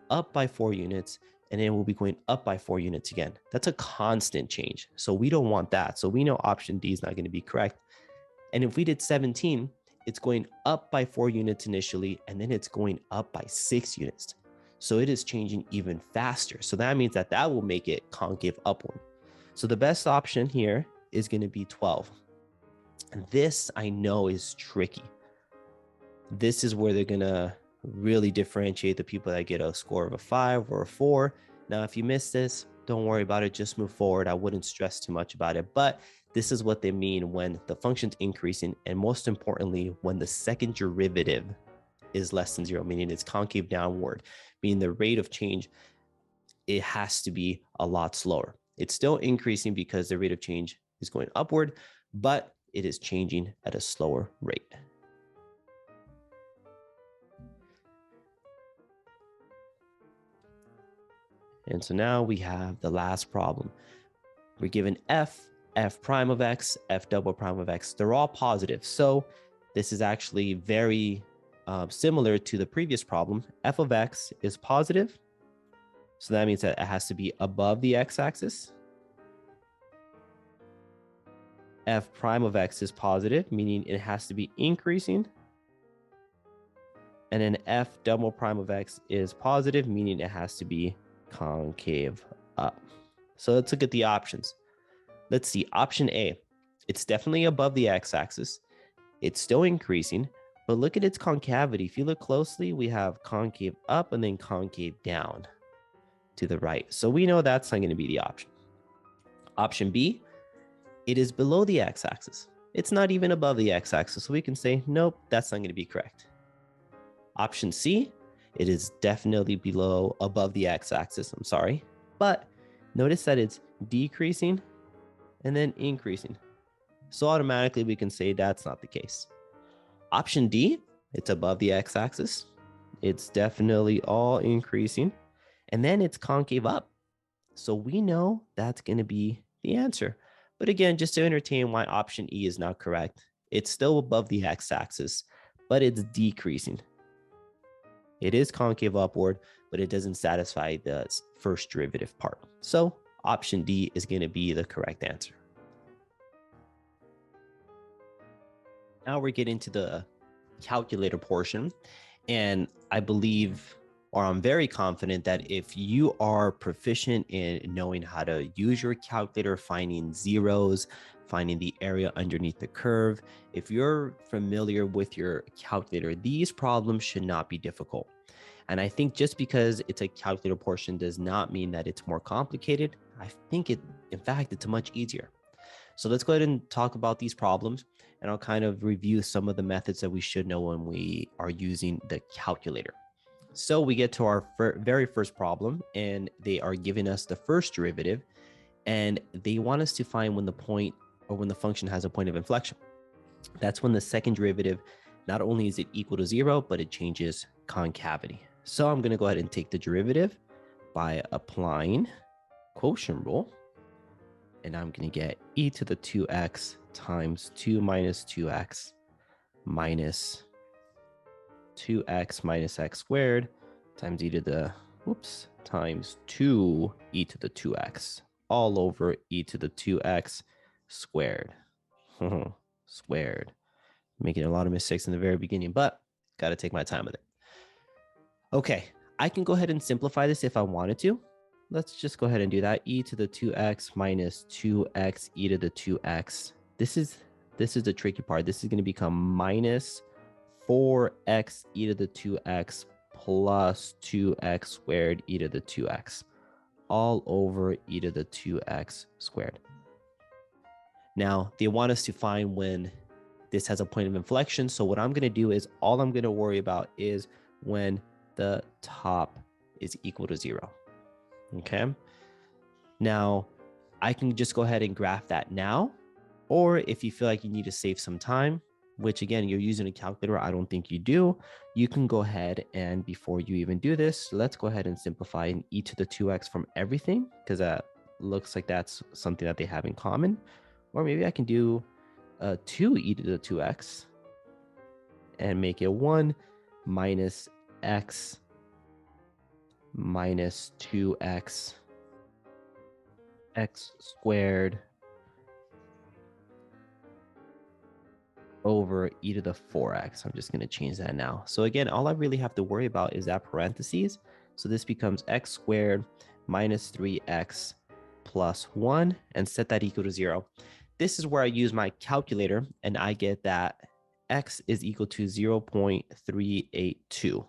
[SPEAKER 1] up by 4 units, and then we'll be going up by 4 units again. That's a constant change. So we don't want that. So we know option D is not going to be correct. And if we did 17, it's going up by 4 units initially, and then it's going up by 6 units. So it is changing even faster. So that means that will make it concave upward. So the best option here is going to be 12. And this I know is tricky. This is where they're going to really differentiate the people that get a score of a 5 or a 4. Now, if you missed this, don't worry about it. Just move forward. I wouldn't stress too much about it. But This is what they mean when the function's increasing, and most importantly, when the second derivative is less than 0, meaning it's concave downward, meaning the rate of change, it has to be a lot slower. It's still increasing because the rate of change is going upward, but it is changing at a slower rate. And so now we have the last problem. We're given f prime of x, f double prime of x. They're all positive. So this is actually very similar to the previous problem. F of x is positive. So that means that it has to be above the x-axis. F prime of x is positive, meaning it has to be increasing. And then f double prime of x is positive, meaning it has to be concave up. So let's look at the options. Let's see, option A, it's definitely above the x-axis. It's still increasing, but look at its concavity. If you look closely, we have concave up and then concave down to the right. So we know that's not going to be the option. Option B, it is below the x-axis. It's not even above the x-axis. So we can say, nope, that's not going to be correct. Option C, it is definitely above the x-axis, I'm sorry. But notice that it's decreasing and then increasing. So automatically we can say that's not the case. Option D, it's above the x-axis. It's definitely all increasing. And then it's concave up. So we know that's going to be the answer. But again, just to entertain why option E is not correct, it's still above the x-axis, but it's decreasing. It is concave upward, but it doesn't satisfy the first derivative part. So option D is going to be the correct answer. Now we're getting to the calculator portion. And I believe, or I'm very confident that if you are proficient in knowing how to use your calculator, finding zeros, finding the area underneath the curve, if you're familiar with your calculator, these problems should not be difficult. And I think just because it's a calculator portion does not mean that it's more complicated. I think in fact, it's much easier. So let's go ahead and talk about these problems, and I'll kind of review some of the methods that we should know when we are using the calculator. So we get to our very first problem, and they are giving us the first derivative, and they want us to find when the point or when the function has a point of inflection. That's when the second derivative, not only is it equal to 0, but it changes concavity. So I'm going to go ahead and take the derivative by applying quotient rule. And I'm going to get e to the 2x times 2 minus 2x minus 2x minus x squared times e to the, times 2 e to the 2x all over e to the 2x squared. Squared. Making a lot of mistakes in the very beginning, but got to take my time with it. Okay, I can go ahead and simplify this if I wanted to. Let's just go ahead and do that. E to the 2x minus 2x e to the 2x. This is the tricky part. This is going to become minus 4x e to the 2x plus 2x squared e to the 2x all over e to the 2x squared. Now, they want us to find when this has a point of inflection. So what I'm going to do is all I'm going to worry about is when the top is equal to 0. Okay. Now, I can just go ahead and graph that now. Or if you feel like you need to save some time, which again, you're using a calculator, I don't think you do, you can go ahead and before you even do this, let's go ahead and simplify an e to the 2x from everything, because that looks like that's something that they have in common. Or maybe I can do 2 e to the 2x and make it 1 minus x minus 2x x squared over e to the 4x. I'm just going to change that now. So again, all I really have to worry about is that parentheses. So this becomes x squared minus 3x plus 1 and set that equal to 0. This is where I use my calculator and I get that x is equal to 0.382.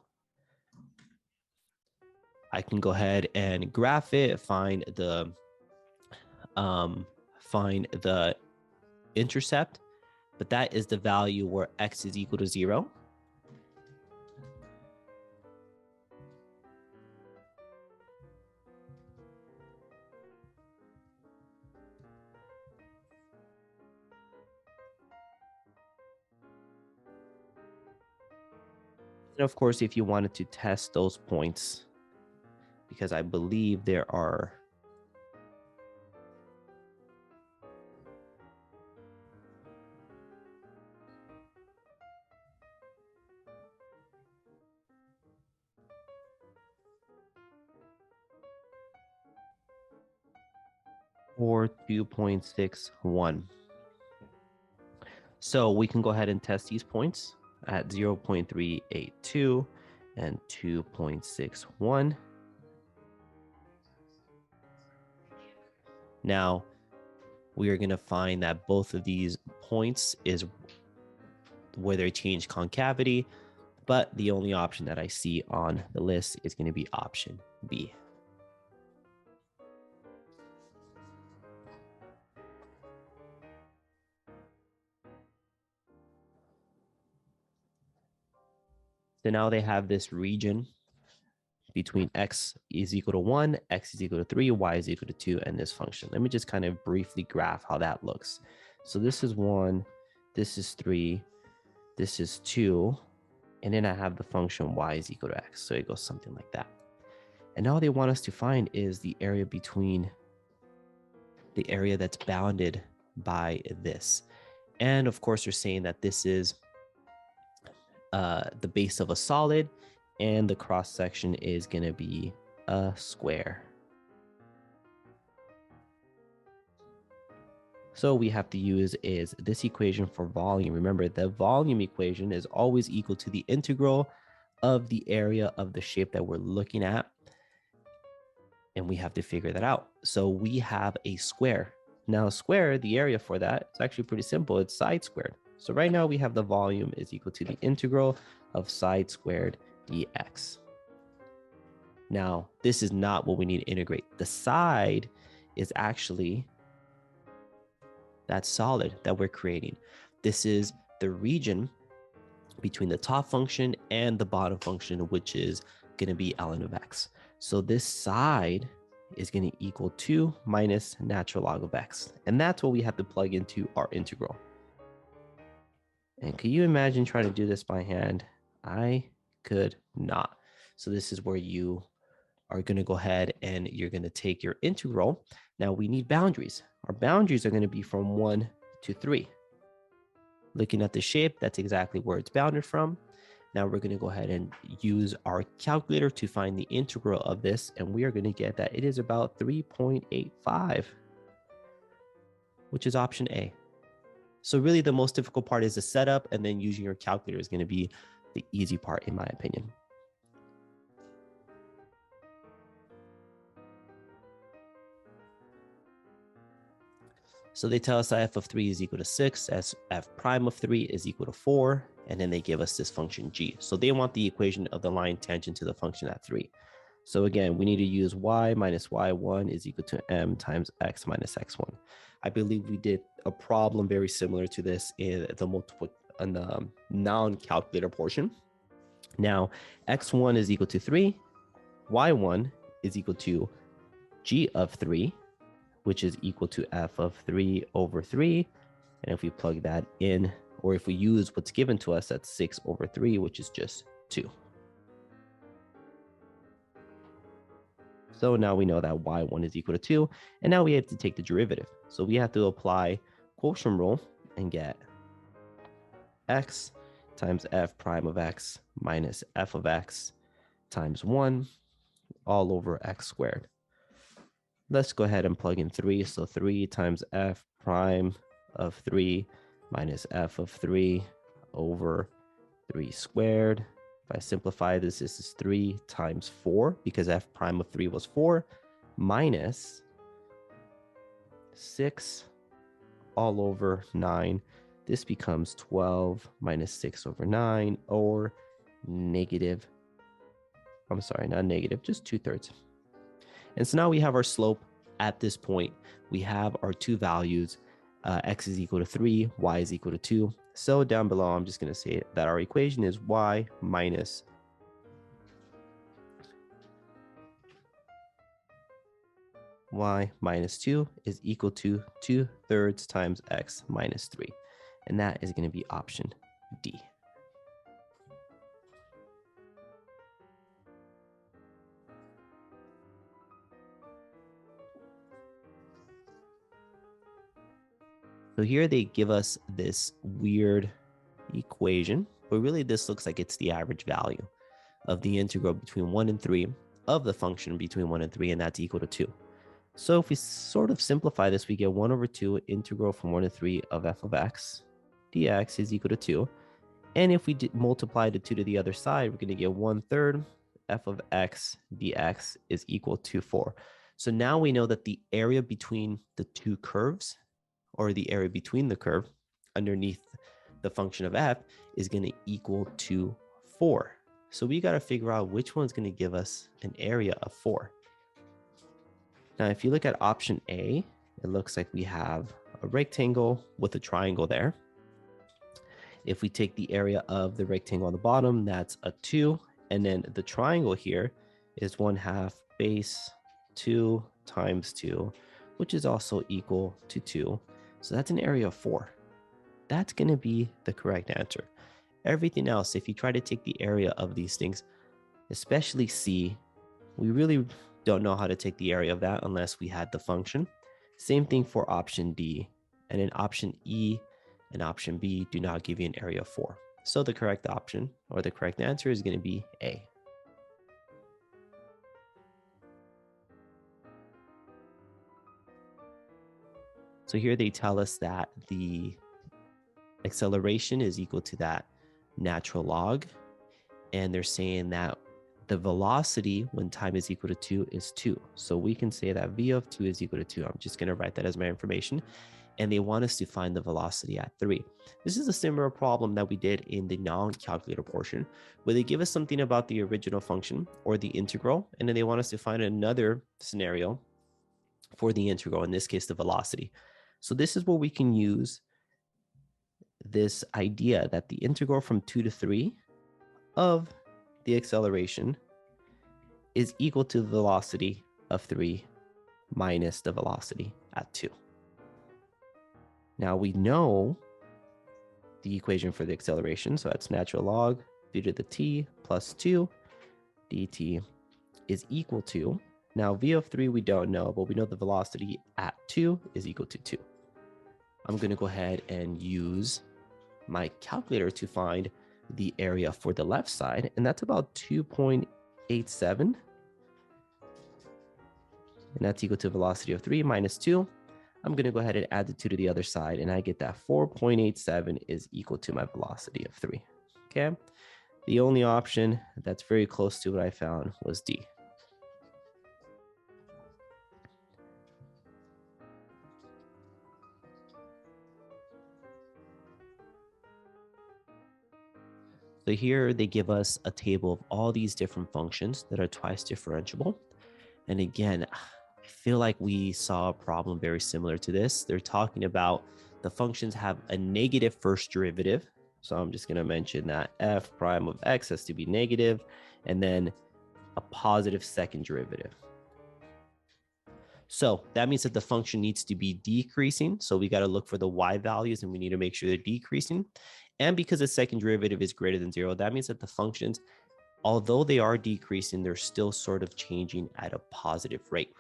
[SPEAKER 1] I can go ahead and graph it, find the intercept, but that is the value where x is equal to 0. And of course, if you wanted to test those points, because I believe there are or 2.61. So we can go ahead and test these points at 0.382 and 2.61. Now, we are going to find that both of these points is where they change concavity, but the only option that I see on the list is going to be option B. So now they have this region between x is equal to 1, x is equal to 3, y is equal to 2, and this function. Let me just kind of briefly graph how that looks. So this is 1, this is 3, this is 2, and then I have the function y is equal to x. So it goes something like that. And now they want us to find is the area between the area that's bounded by this. And of course, they're saying that this is the base of a solid, and the cross section is going to be a square. So we have to use is this equation for volume. Remember, the volume equation is always equal to the integral of the area of the shape that we're looking at. And we have to figure that out. So we have a square. Now, square, the area for that, it's actually pretty simple. It's side squared. So right now we have the volume is equal to the integral of side squared dx. Now, this is not what we need to integrate. The side is actually that solid that we're creating. This is the region between the top function and the bottom function, which is going to be ln of x. So this side is going to equal 2 minus natural log of x. And that's what we have to plug into our integral. And can you imagine trying to do this by hand? I could not. So this is where you are going to go ahead and you're going to take your integral. Now we need boundaries. Our boundaries are going to be from 1 to 3. Looking at the shape, that's exactly where it's bounded from. Now we're going to go ahead and use our calculator to find the integral of this, and we are going to get that it is about 3.85, which is option A. So really the most difficult part is the setup, and then using your calculator is going to be the easy part, in my opinion. So they tell us that f of 3 is equal to 6, as f prime of 3 is equal to 4, and then they give us this function g. So they want the equation of the line tangent to the function at 3. So again, we need to use y minus y1 is equal to m times x minus x1. I believe we did a problem very similar to this in the non-calculator portion. Now, x1 is equal to 3, y1 is equal to g of 3, which is equal to f of 3 over 3. And if we plug that in, or if we use what's given to us, that's 6 over 3, which is just 2. So now we know that y1 is equal to 2, and now we have to take the derivative. So we have to apply quotient rule and get x times f prime of x minus f of x times 1 all over x squared. Let's go ahead and plug in 3. So 3 times f prime of 3 minus f of 3 over 3 squared. If I simplify this, this is 3 times 4, because f prime of 3 was 4, minus 6 all over 9. This becomes 12 minus 6 over 9, or negative, I'm sorry, not negative, just 2/3. And so now we have our slope at this point. We have our two values. x is equal to 3, y is equal to 2. So down below, I'm just going to say that our equation is y minus 2 is equal to 2/3 times x minus 3. And that is going to be option D. So here they give us this weird equation, but really this looks like it's the average value of the integral between 1 and 3 of the function between 1 and 3, and that's equal to 2. So if we sort of simplify this, we get 1 over 2 integral from 1 to 3 of f of x dx is equal to 2. And if we multiply the 2 to the other side, we're going to get 1/3 f of x dx is equal to 4. So now we know that the area between the two curves, or the area between the curve underneath the function of f, is going to equal to 4. So we got to figure out which one's going to give us an area of 4. Now, if you look at option A, it looks like we have a rectangle with a triangle there. If we take the area of the rectangle on the bottom, that's a 2. And then the triangle here is 1/2 base 2 times 2, which is also equal to 2. So that's an area of 4. That's going to be the correct answer. Everything else, if you try to take the area of these things, especially C, we really don't know how to take the area of that unless we had the function. Same thing for option D. And in option E and option B do not give you an area of 4. So the correct option, or the correct answer, is going to be A. So here they tell us that the acceleration is equal to that natural log. And they're saying that the velocity when time is equal to 2 is 2. So we can say that v of 2 is equal to 2. I'm just going to write that as my information. And they want us to find the velocity at 3. This is a similar problem that we did in the non-calculator portion, where they give us something about the original function or the integral, and then they want us to find another scenario for the integral, in this case, the velocity. So this is where we can use this idea that the integral from 2 to 3 of the acceleration is equal to the velocity of 3 minus the velocity at 2. Now we know the equation for the acceleration, so that's natural log v to the t plus 2 dt is equal to, now v of 3 we don't know, but we know the velocity at 2 is equal to 2. I'm going to go ahead and use my calculator to find the area for the left side, and that's about 2.87, and that's equal to velocity of 3 minus 2. I'm going to go ahead and add the 2 to the other side, and I get that 4.87 is equal to my velocity of 3. Okay, the only option that's very close to what I found was D. So here they give us a table of all these different functions that are twice differentiable. And again, I feel like we saw a problem very similar to this. They're talking about the functions have a negative first derivative. So I'm just going to mention that f prime of x has to be negative, and then a positive second derivative. So that means that the function needs to be decreasing. So we got to look for the y values, and we need to make sure they're decreasing. And because the second derivative is greater than 0, that means that the functions, although they are decreasing, they're still sort of changing at a positive rate.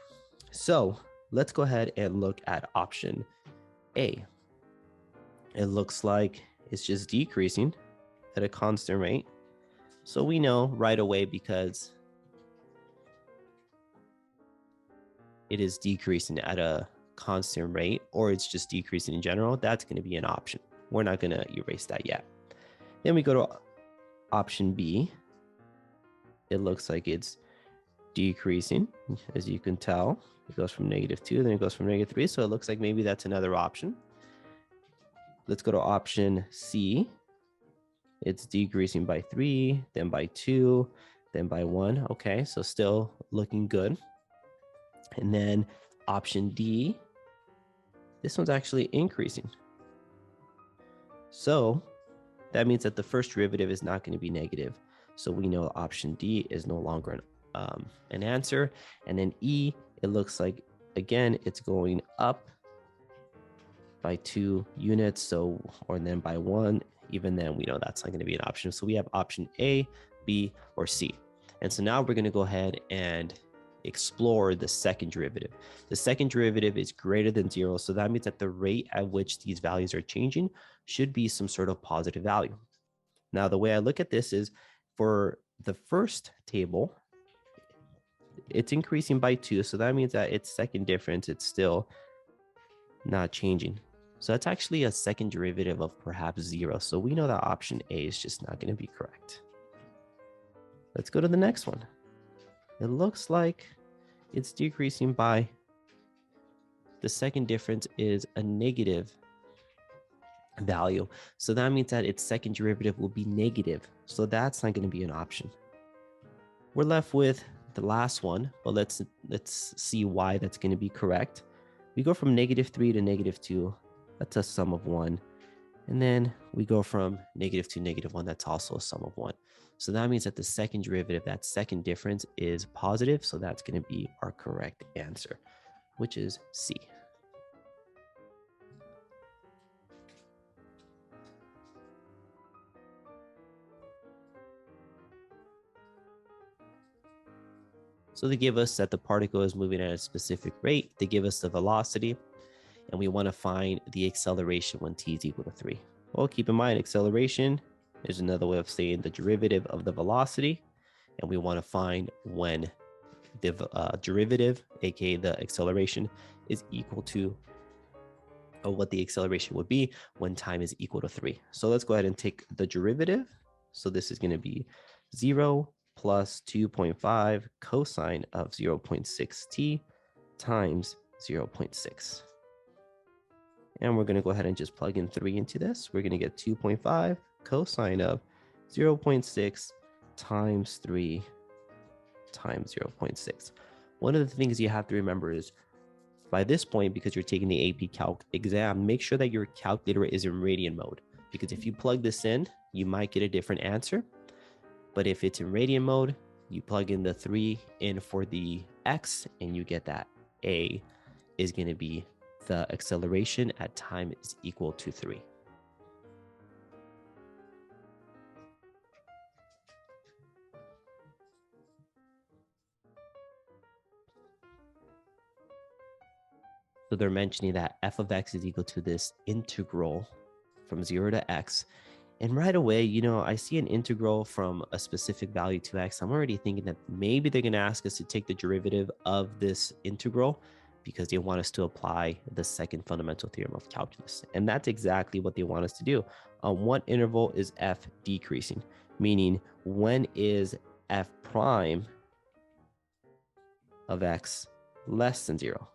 [SPEAKER 1] So let's go ahead and look at option A. It looks like it's just decreasing at a constant rate. So we know right away, because it is decreasing at a constant rate, or it's just decreasing in general, that's going to be an option. We're not going to erase that yet. Then we go to option B. It looks like it's decreasing. As you can tell, it goes from -2, then it goes from -3. So it looks like maybe that's another option. Let's go to option C. It's decreasing by 3, then by 2, then by 1. Okay, so still looking good. And then option D, this one's actually increasing. So that means that the first derivative is not going to be negative. So we know option D is no longer an answer. And then E, it looks like, again, it's going up by 2 units. So, or then by 1, even then we know that's not going to be an option. So we have option A, B, or C. And so now we're going to go ahead and explore the second derivative. The second derivative is greater than 0. So that means that the rate at which these values are changing should be some sort of positive value. Now, the way I look at this is for the first table, it's increasing by 2. So that means that its second difference, it's still not changing. So that's actually a second derivative of perhaps 0. So we know that option A is just not going to be correct. Let's go to the next one. It looks like it's decreasing by, the second difference is a negative value. So that means that its second derivative will be negative. So that's not going to be an option. We're left with the last one, but let's see why that's going to be correct. We go from -3 to -2. That's a sum of 1. And then we go from -2 to -1. That's also a sum of 1. So that means that the second derivative, that second difference, is positive. So that's going to be our correct answer, which is C. So they give us that the particle is moving at a specific rate. They give us the velocity, and we want to find the acceleration when t is equal to 3. Well, keep in mind, acceleration is another way of saying the derivative of the velocity, and we want to find when the derivative, aka the acceleration, is equal to, or what the acceleration would be when time is equal to 3. So let's go ahead and take the derivative. So this is going to be 0 plus 2.5 cosine of 0.6t times 0.6. And we're going to go ahead and just plug in 3 into this. We're going to get 2.5 cosine of 0.6 times 3 times 0.6. One of the things you have to remember is, by this point, because you're taking the AP Calc exam, make sure that your calculator is in radian mode. Because if you plug this in, you might get a different answer. But if it's in radian mode, you plug in the 3 in for the x, and you get that A is going to be the acceleration at time is equal to 3. So they're mentioning that f of x is equal to this integral from 0 to x. And right away, you know, I see an integral from a specific value to x. I'm already thinking that maybe they're going to ask us to take the derivative of this integral because they want us to apply the second fundamental theorem of calculus. And that's exactly what they want us to do. On what interval is f decreasing? Meaning, when is f prime of x less than 0?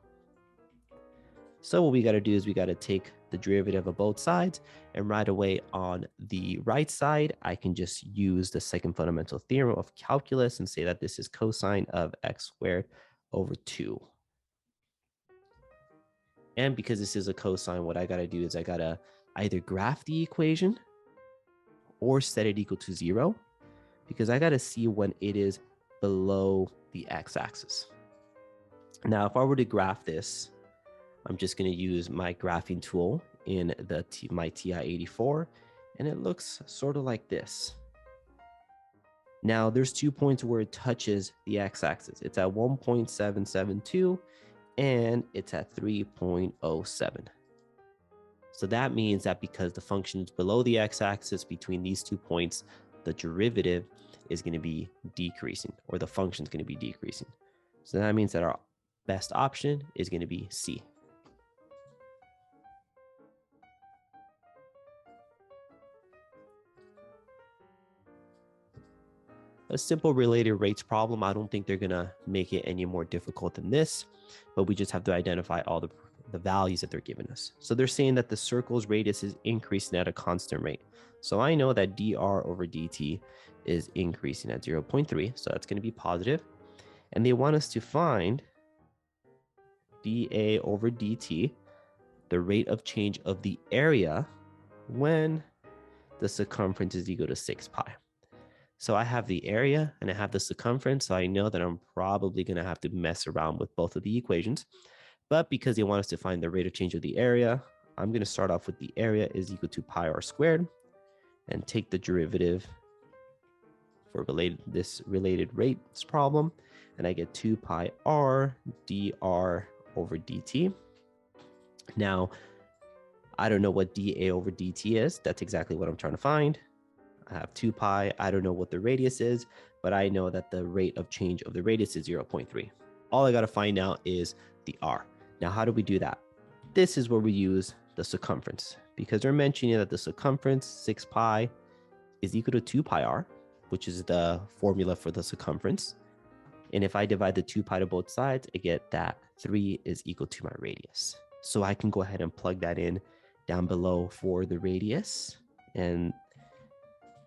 [SPEAKER 1] So what we got to do is we got to take the derivative of both sides, and right away on the right side, I can just use the second fundamental theorem of calculus and say that this is cosine of x squared over 2. And because this is a cosine, what I got to do is I got to either graph the equation or set it equal to 0, because I got to see when it is below the x-axis. Now, if I were to graph this, I'm just going to use my graphing tool in my TI-84, and it looks sort of like this. Now, there's 2 points where it touches the x-axis. It's at 1.772, and it's at 3.07. So that means that because the function is below the x-axis between these 2 points, the derivative is going to be decreasing, or the function is going to be decreasing. So that means that our best option is going to be C. A simple related rates problem. I don't think they're going to make it any more difficult than this, but we just have to identify all the values that they're giving us. So they're saying that the circle's radius is increasing at a constant rate. So I know that dr over dt is increasing at 0.3, so that's going to be positive. And they want us to find dA over dt, the rate of change of the area when the circumference is equal to 6 pi. So I have the area and I have the circumference, so I know that I'm probably going to have to mess around with both of the equations. But because they want us to find the rate of change of the area, I'm going to start off with the area is equal to pi r squared and take the derivative for this related rates problem, and I get 2 pi r dr over dt. Now, I don't know what dA over dt is. That's exactly what I'm trying to find. I have 2 pi. I don't know what the radius is, but I know that the rate of change of the radius is 0.3. All I got to find out is the r. Now, how do we do that? This is where we use the circumference, because they're mentioning that the circumference, 6 pi, is equal to 2 pi r, which is the formula for the circumference. And if I divide the 2 pi to both sides, I get that 3 is equal to my radius. So I can go ahead and plug that in down below for the radius. And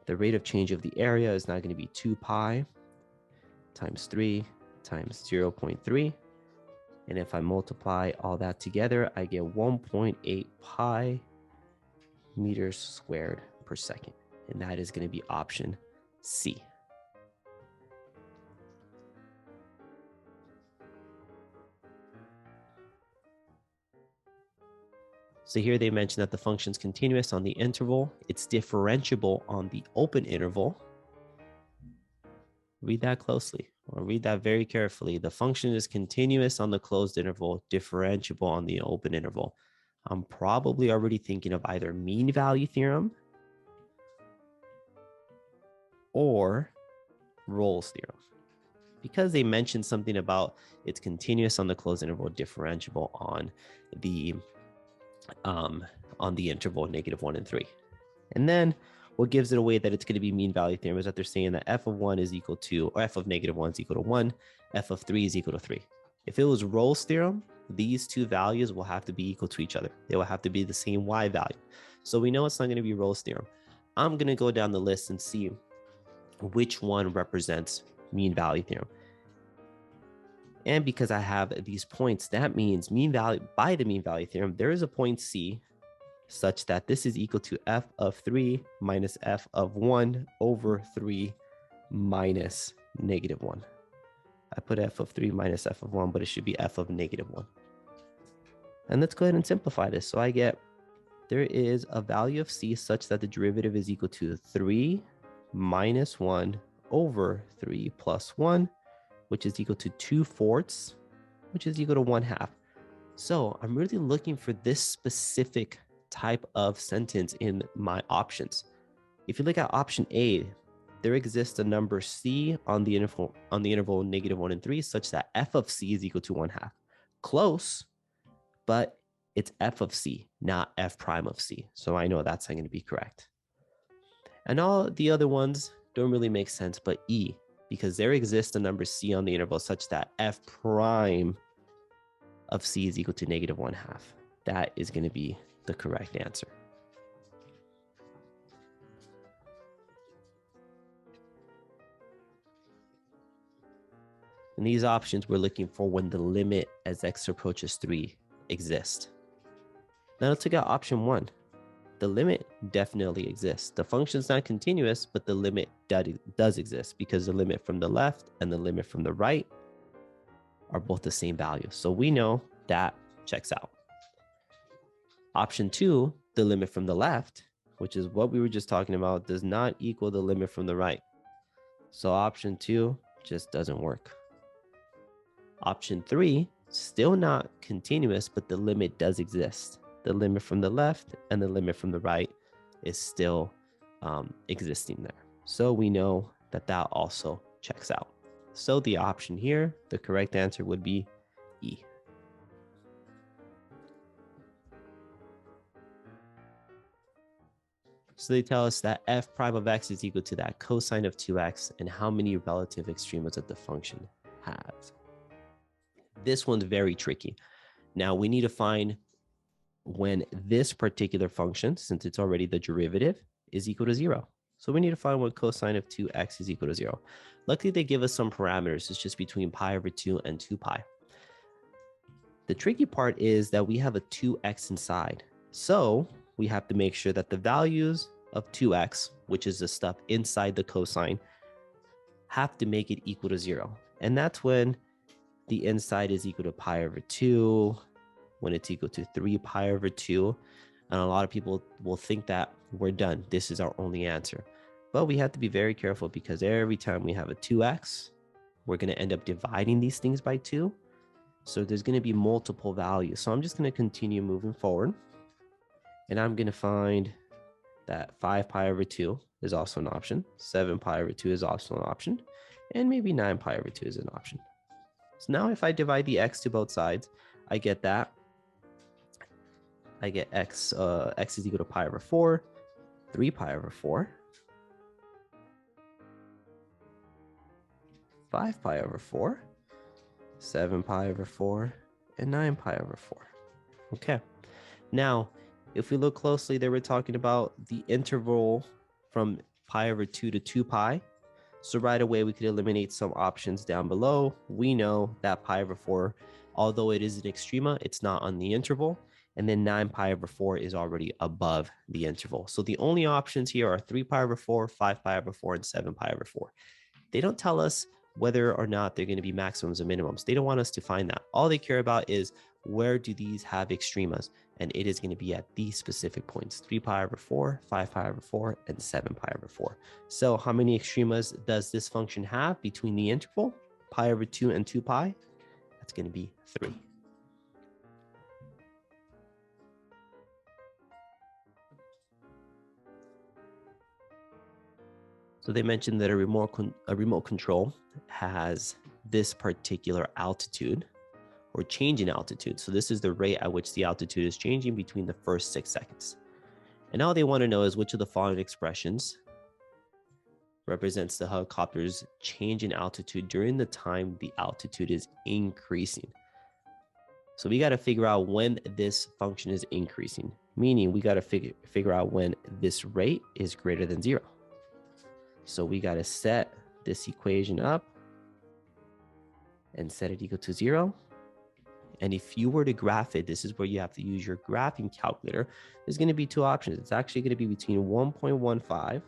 [SPEAKER 1] the rate of change of the area is now going to be 2 pi times 3 times 0.3. And if I multiply all that together, I get 1.8 pi meters squared per second. And that is going to be option C. So here they mention that the function is continuous on the interval. It's differentiable on the open interval. Read that closely, or read that very carefully. The function is continuous on the closed interval, differentiable on the open interval. I'm probably already thinking of either mean value theorem or Rolle's theorem, because they mentioned something about it's continuous on the closed interval, differentiable on the interval -1 and 3. And then what gives it away that it's going to be mean value theorem is that they're saying that f of 1 is equal to, or f of -1 is equal to 1, f of 3 is equal to 3. If it was Rolle's theorem, these two values will have to be equal to each other. They will have to be the same y value. So we know it's not going to be Rolle's theorem. I'm going to go down the list and see which one represents mean value theorem. And because I have these points, that means mean value, by the mean value theorem, there is a point C such that this is equal to f of 3 minus f of 1 over 3 minus -1. I put f of 3 minus f of 1, but it should be f of -1. And let's go ahead and simplify this. So I get, there is a value of C such that the derivative is equal to 3 minus 1 over 3 plus 1, which is equal to 2/4, which is equal to 1/2. So I'm really looking for this specific type of sentence in my options. If you look at option A, there exists a number C on the interval -1 and 3 such that f of C is equal to 1/2. Close, but it's f of C, not f prime of C. So I know that's not going to be correct. And all the other ones don't really make sense, but E, because there exists a number C on the interval such that f prime of C is equal to -1/2. That is going to be the correct answer. In these options, we're looking for when the limit as x approaches 3 exists. Now let's look at option 1. The limit definitely exists. The function's not continuous, but the limit does exist because the limit from the left and the limit from the right are both the same value. So we know that checks out. Option 2, the limit from the left, which is what we were just talking about, does not equal the limit from the right. So option 2 just doesn't work. Option 3, still not continuous, but the limit does exist. The limit from the left and the limit from the right is still existing there. So we know that that also checks out. So the option here, the correct answer would be E. So they tell us that f prime of x is equal to that cosine of 2x and how many relative extremas that the function has. This one's very tricky. Now we need to find when this particular function, since it's already the derivative, is equal to 0. So we need to find when cosine of 2x is equal to 0. Luckily, they give us some parameters. It's just between pi over 2 and 2 pi. The tricky part is that we have a 2x inside. So we have to make sure that the values of 2x, which is the stuff inside the cosine, have to make it equal to 0. And that's when the inside is equal to pi over 2, when it's equal to 3 pi over 2. And a lot of people will think that we're done. This is our only answer. But we have to be very careful because every time we have a 2x, we're going to end up dividing these things by 2. So there's going to be multiple values. So I'm just going to continue moving forward. And I'm going to find that 5 pi over 2 is also an option. 7 pi over 2 is also an option. And maybe 9 pi over 2 is an option. So now if I divide the x to both sides, I get that. I get x is equal to pi over 4, 3 pi over 4, 5 pi over 4, 7 pi over 4, and 9 pi over 4. Okay. Now, if we look closely, they were talking about the interval from pi over 2 to 2 pi. So right away, we could eliminate some options down below. We know that pi over 4, although it is an extrema, it's not on the interval. And then 9 pi over 4 is already above the interval. So the only options here are 3 pi over 4, 5 pi over 4, and 7 pi over 4. They don't tell us whether or not they're going to be maximums or minimums. They don't want us to find that. All they care about is where do these have extremas? And it is going to be at these specific points, 3 pi over 4, 5 pi over 4, and 7 pi over 4. So how many extremas does this function have between the interval, pi over 2 and 2 pi? That's going to be 3. So they mentioned that a remote control has this particular altitude or change in altitude. So this is the rate at which the altitude is changing between the first 6 seconds. And all they want to know is which of the following expressions represents the helicopter's change in altitude during the time the altitude is increasing. So we got to figure out when this function is increasing, meaning we got to figure out when this rate is greater than 0. So we got to set this equation up and set it equal to 0. And if you were to graph it, this is where you have to use your graphing calculator. There's going to be 2 options. It's actually going to be between 1.15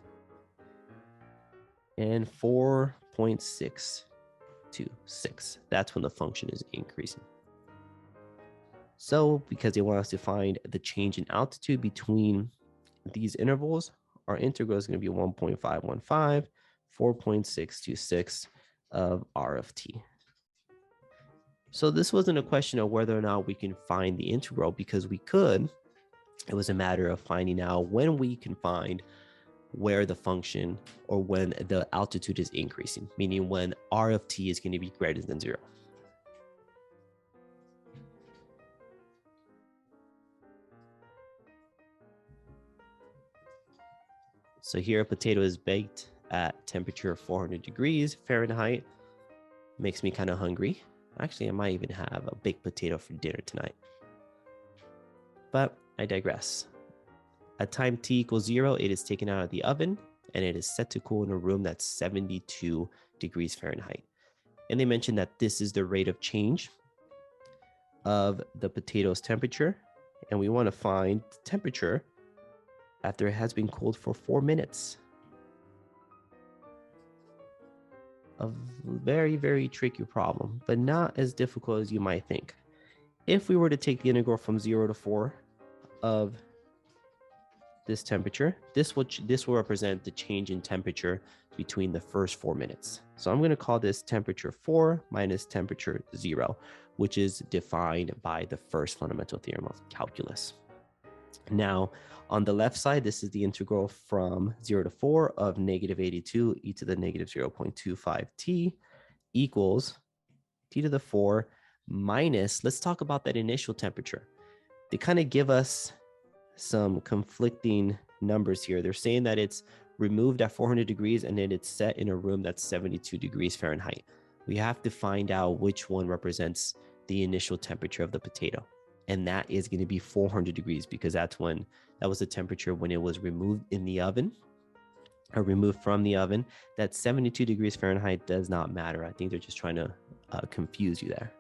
[SPEAKER 1] and 4.626. That's when the function is increasing. So because they want us to find the change in altitude between these intervals, our integral is going to be 1.515, 4.626 of r of t. So this wasn't a question of whether or not we can find the integral, because we could. It was a matter of finding out when we can find where the function or when the altitude is increasing, meaning when r of t is going to be greater than 0. So here a potato is baked at temperature of 400 degrees Fahrenheit. Makes me kind of hungry. Actually, I might even have a baked potato for dinner tonight. But I digress. At time t equals 0, it is taken out of the oven and it is set to cool in a room that's 72 degrees Fahrenheit. And they mentioned that this is the rate of change of the potato's temperature. And we want to find the temperature after it has been cooled for 4 minutes. A very, very tricky problem, but not as difficult as you might think. If we were to take the integral from 0 to 4 of this temperature, this will represent the change in temperature between the first 4 minutes. So I'm going to call this temperature 4 minus temperature 0, which is defined by the first fundamental theorem of calculus. Now, on the left side, this is the integral from 0 to 4 of negative 82 e to the negative 0.25 t equals t to the 4 minus, let's talk about that initial temperature. They kind of give us some conflicting numbers here. They're saying that it's removed at 400 degrees and then it's set in a room that's 72 degrees Fahrenheit. We have to find out which one represents the initial temperature of the potato. And that is going to be 400 degrees because that was the temperature when it was removed in the oven or removed from the oven. That 72 degrees Fahrenheit does not matter. I think they're just trying to confuse you there.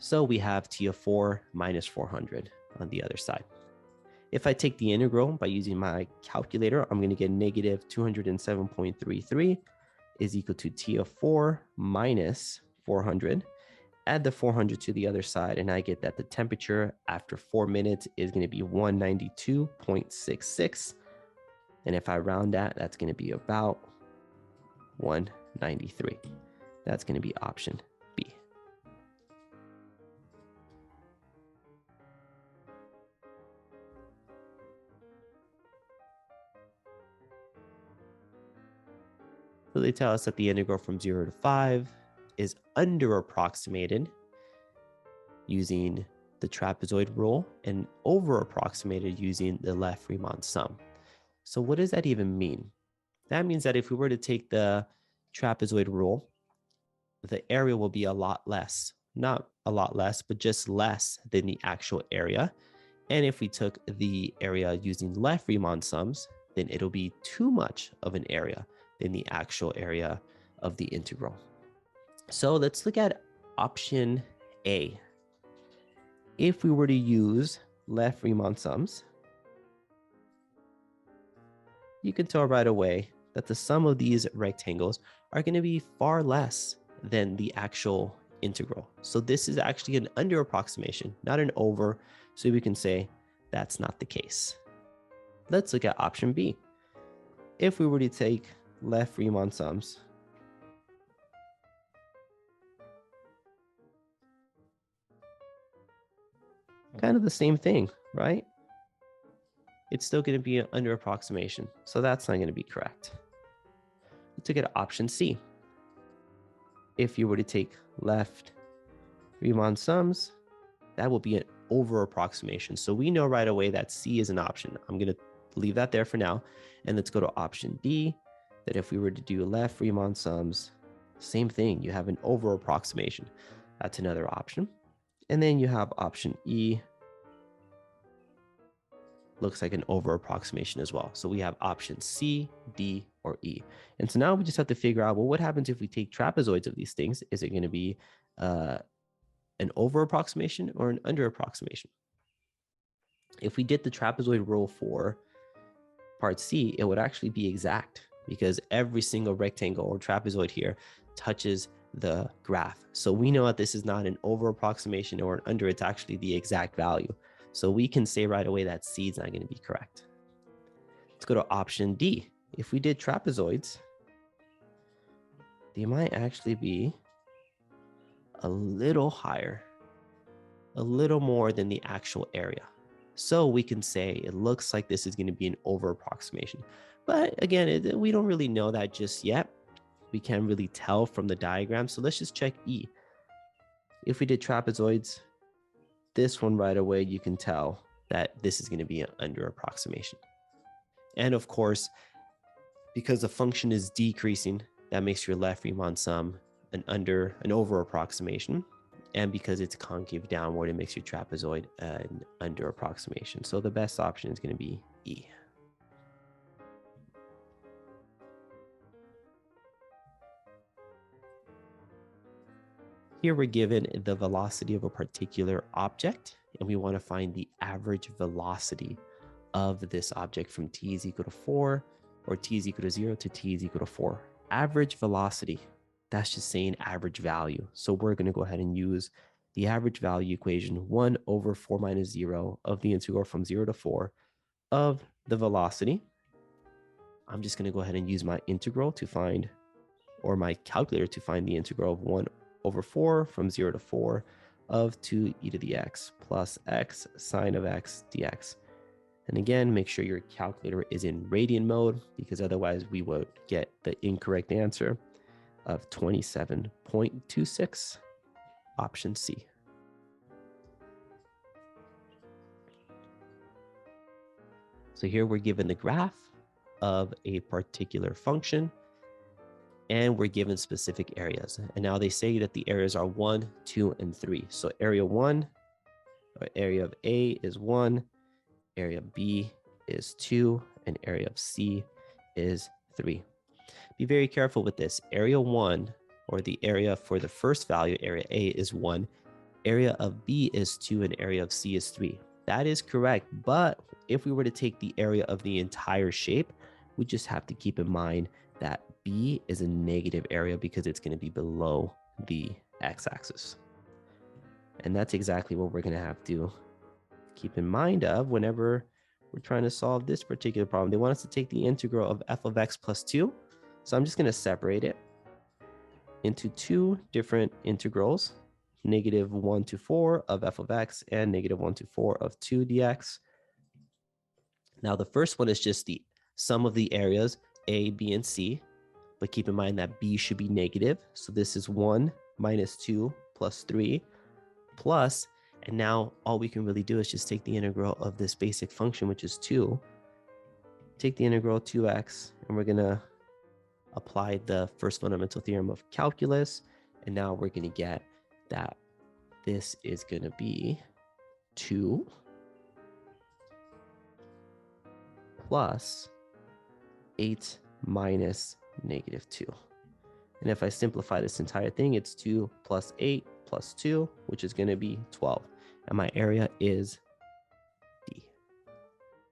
[SPEAKER 1] So we have t of 4 minus 400 on the other side. If I take the integral by using my calculator, I'm going to get negative 207.33 is equal to t of 4 minus 400. Add the 400 to the other side, and I get that the temperature after 4 minutes is going to be 192.66. And if I round that, that's going to be about 193. That's going to be option B. So they tell us that the integral from 0 to 5 is under approximated using the trapezoid rule and over approximated using the left Riemann sum. So what does that even mean? That means that if we were to take the trapezoid rule, the area will be a lot less. Not a lot less, but just less than the actual area. And if we took the area using left Riemann sums, then it'll be too much of an area than the actual area of the integral. So let's look at option A. If we were to use left Riemann sums, you can tell right away that the sum of these rectangles are going to be far less than the actual integral. So this is actually an under approximation, not an over. So we can say that's not the case. Let's look at option B. If we were to take left Riemann sums, kind of the same thing, right? It's still going to be an under approximation. So that's not going to be correct. Let's look at option C. If you were to take left Riemann sums, that will be an over approximation. So we know right away that C is an option. I'm going to leave that there for now. And let's go to option D, that if we were to do left Riemann sums, same thing. You have an over approximation. That's another option. And then you have option E, looks like an over approximation as well. So we have option C, D, or E. And so now we just have to figure out, well, what happens if we take trapezoids of these things? Is it going to be an over approximation or an under approximation? If we did the trapezoid rule for part C, it would actually be exact because every single rectangle or trapezoid here touches the graph. So we know that this is not an over approximation or an under, it's actually the exact value. So we can say right away that C is not going to be correct. Let's go to option D. If we did trapezoids, they might actually be a little higher, a little more than the actual area. So we can say it looks like this is going to be an over approximation. But again, we don't really know that just yet. We can't really tell from the diagram. So let's just check E. If we did trapezoids, this one right away, you can tell that this is going to be an under approximation. And of course, because the function is decreasing, that makes your left Riemann sum an over approximation. And because it's concave downward, it makes your trapezoid an under approximation. So the best option is going to be E. Here we're given the velocity of a particular object, and we want to find the average velocity of this object from t is equal to 4 or t is equal to 0 to t is equal to 4. Average velocity, that's just saying average value. So we're going to go ahead and use the average value equation 1 over 4 minus 0 of the integral from 0 to 4 of the velocity. I'm just going to go ahead and use my integral to find, or my calculator to find the integral of 1 over 4 from 0 to 4 of 2e to the x plus x sine of x dx. And again, make sure your calculator is in radian mode because otherwise we would get the incorrect answer of 27.26, option C. So here we're given the graph of a particular function, and we're given specific areas. And now they say that the areas are 1, 2, and 3. So area 1, or area of A is 1, area of B is 2, and area of C is 3. Be very careful with this. Area 1, or the area for the first value, area A, is 1. area of B is 2 and area of C is 3. That is correct, but if we were to take the area of the entire shape, we just have to keep in mind that B is a negative area because it's going to be below the x-axis. And that's exactly what we're going to have to keep in mind of whenever we're trying to solve this particular problem. They want us to take the integral of f of x plus 2. So I'm just going to separate it into two different integrals, negative 1 to 4 of f of x and negative 1 to 4 of 2 dx. Now the first one is just the sum of the areas a, b, and c, but keep in mind that b should be negative. So this is 1 minus 2 plus 3 plus, and now all we can really do is just take the integral of this basic function, which is 2. Take the integral of 2x, and we're going to apply the first fundamental theorem of calculus, and now we're going to get that this is going to be 2 plus 8 minus negative 2. And if I simplify this entire thing, it's 2 plus 8 plus 2, which is going to be 12. And my area is D.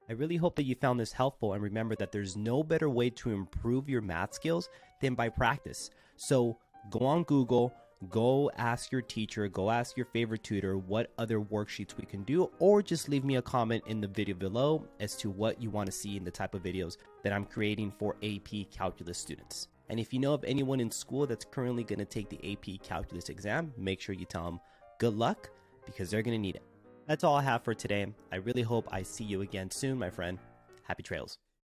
[SPEAKER 2] I really hope that you found this helpful, and remember that there's no better way to improve your math skills than by practice. So go on Google, go ask your teacher, go ask your favorite tutor what other worksheets we can do, or just leave me a comment in the video below as to what you want to see in the type of videos that I'm creating for AP Calculus students. And if you know of anyone in school that's currently going to take the AP Calculus exam, make sure you tell them good luck, because they're going to need it. That's all I have for today. I really hope I see you again soon, my friend. Happy trails.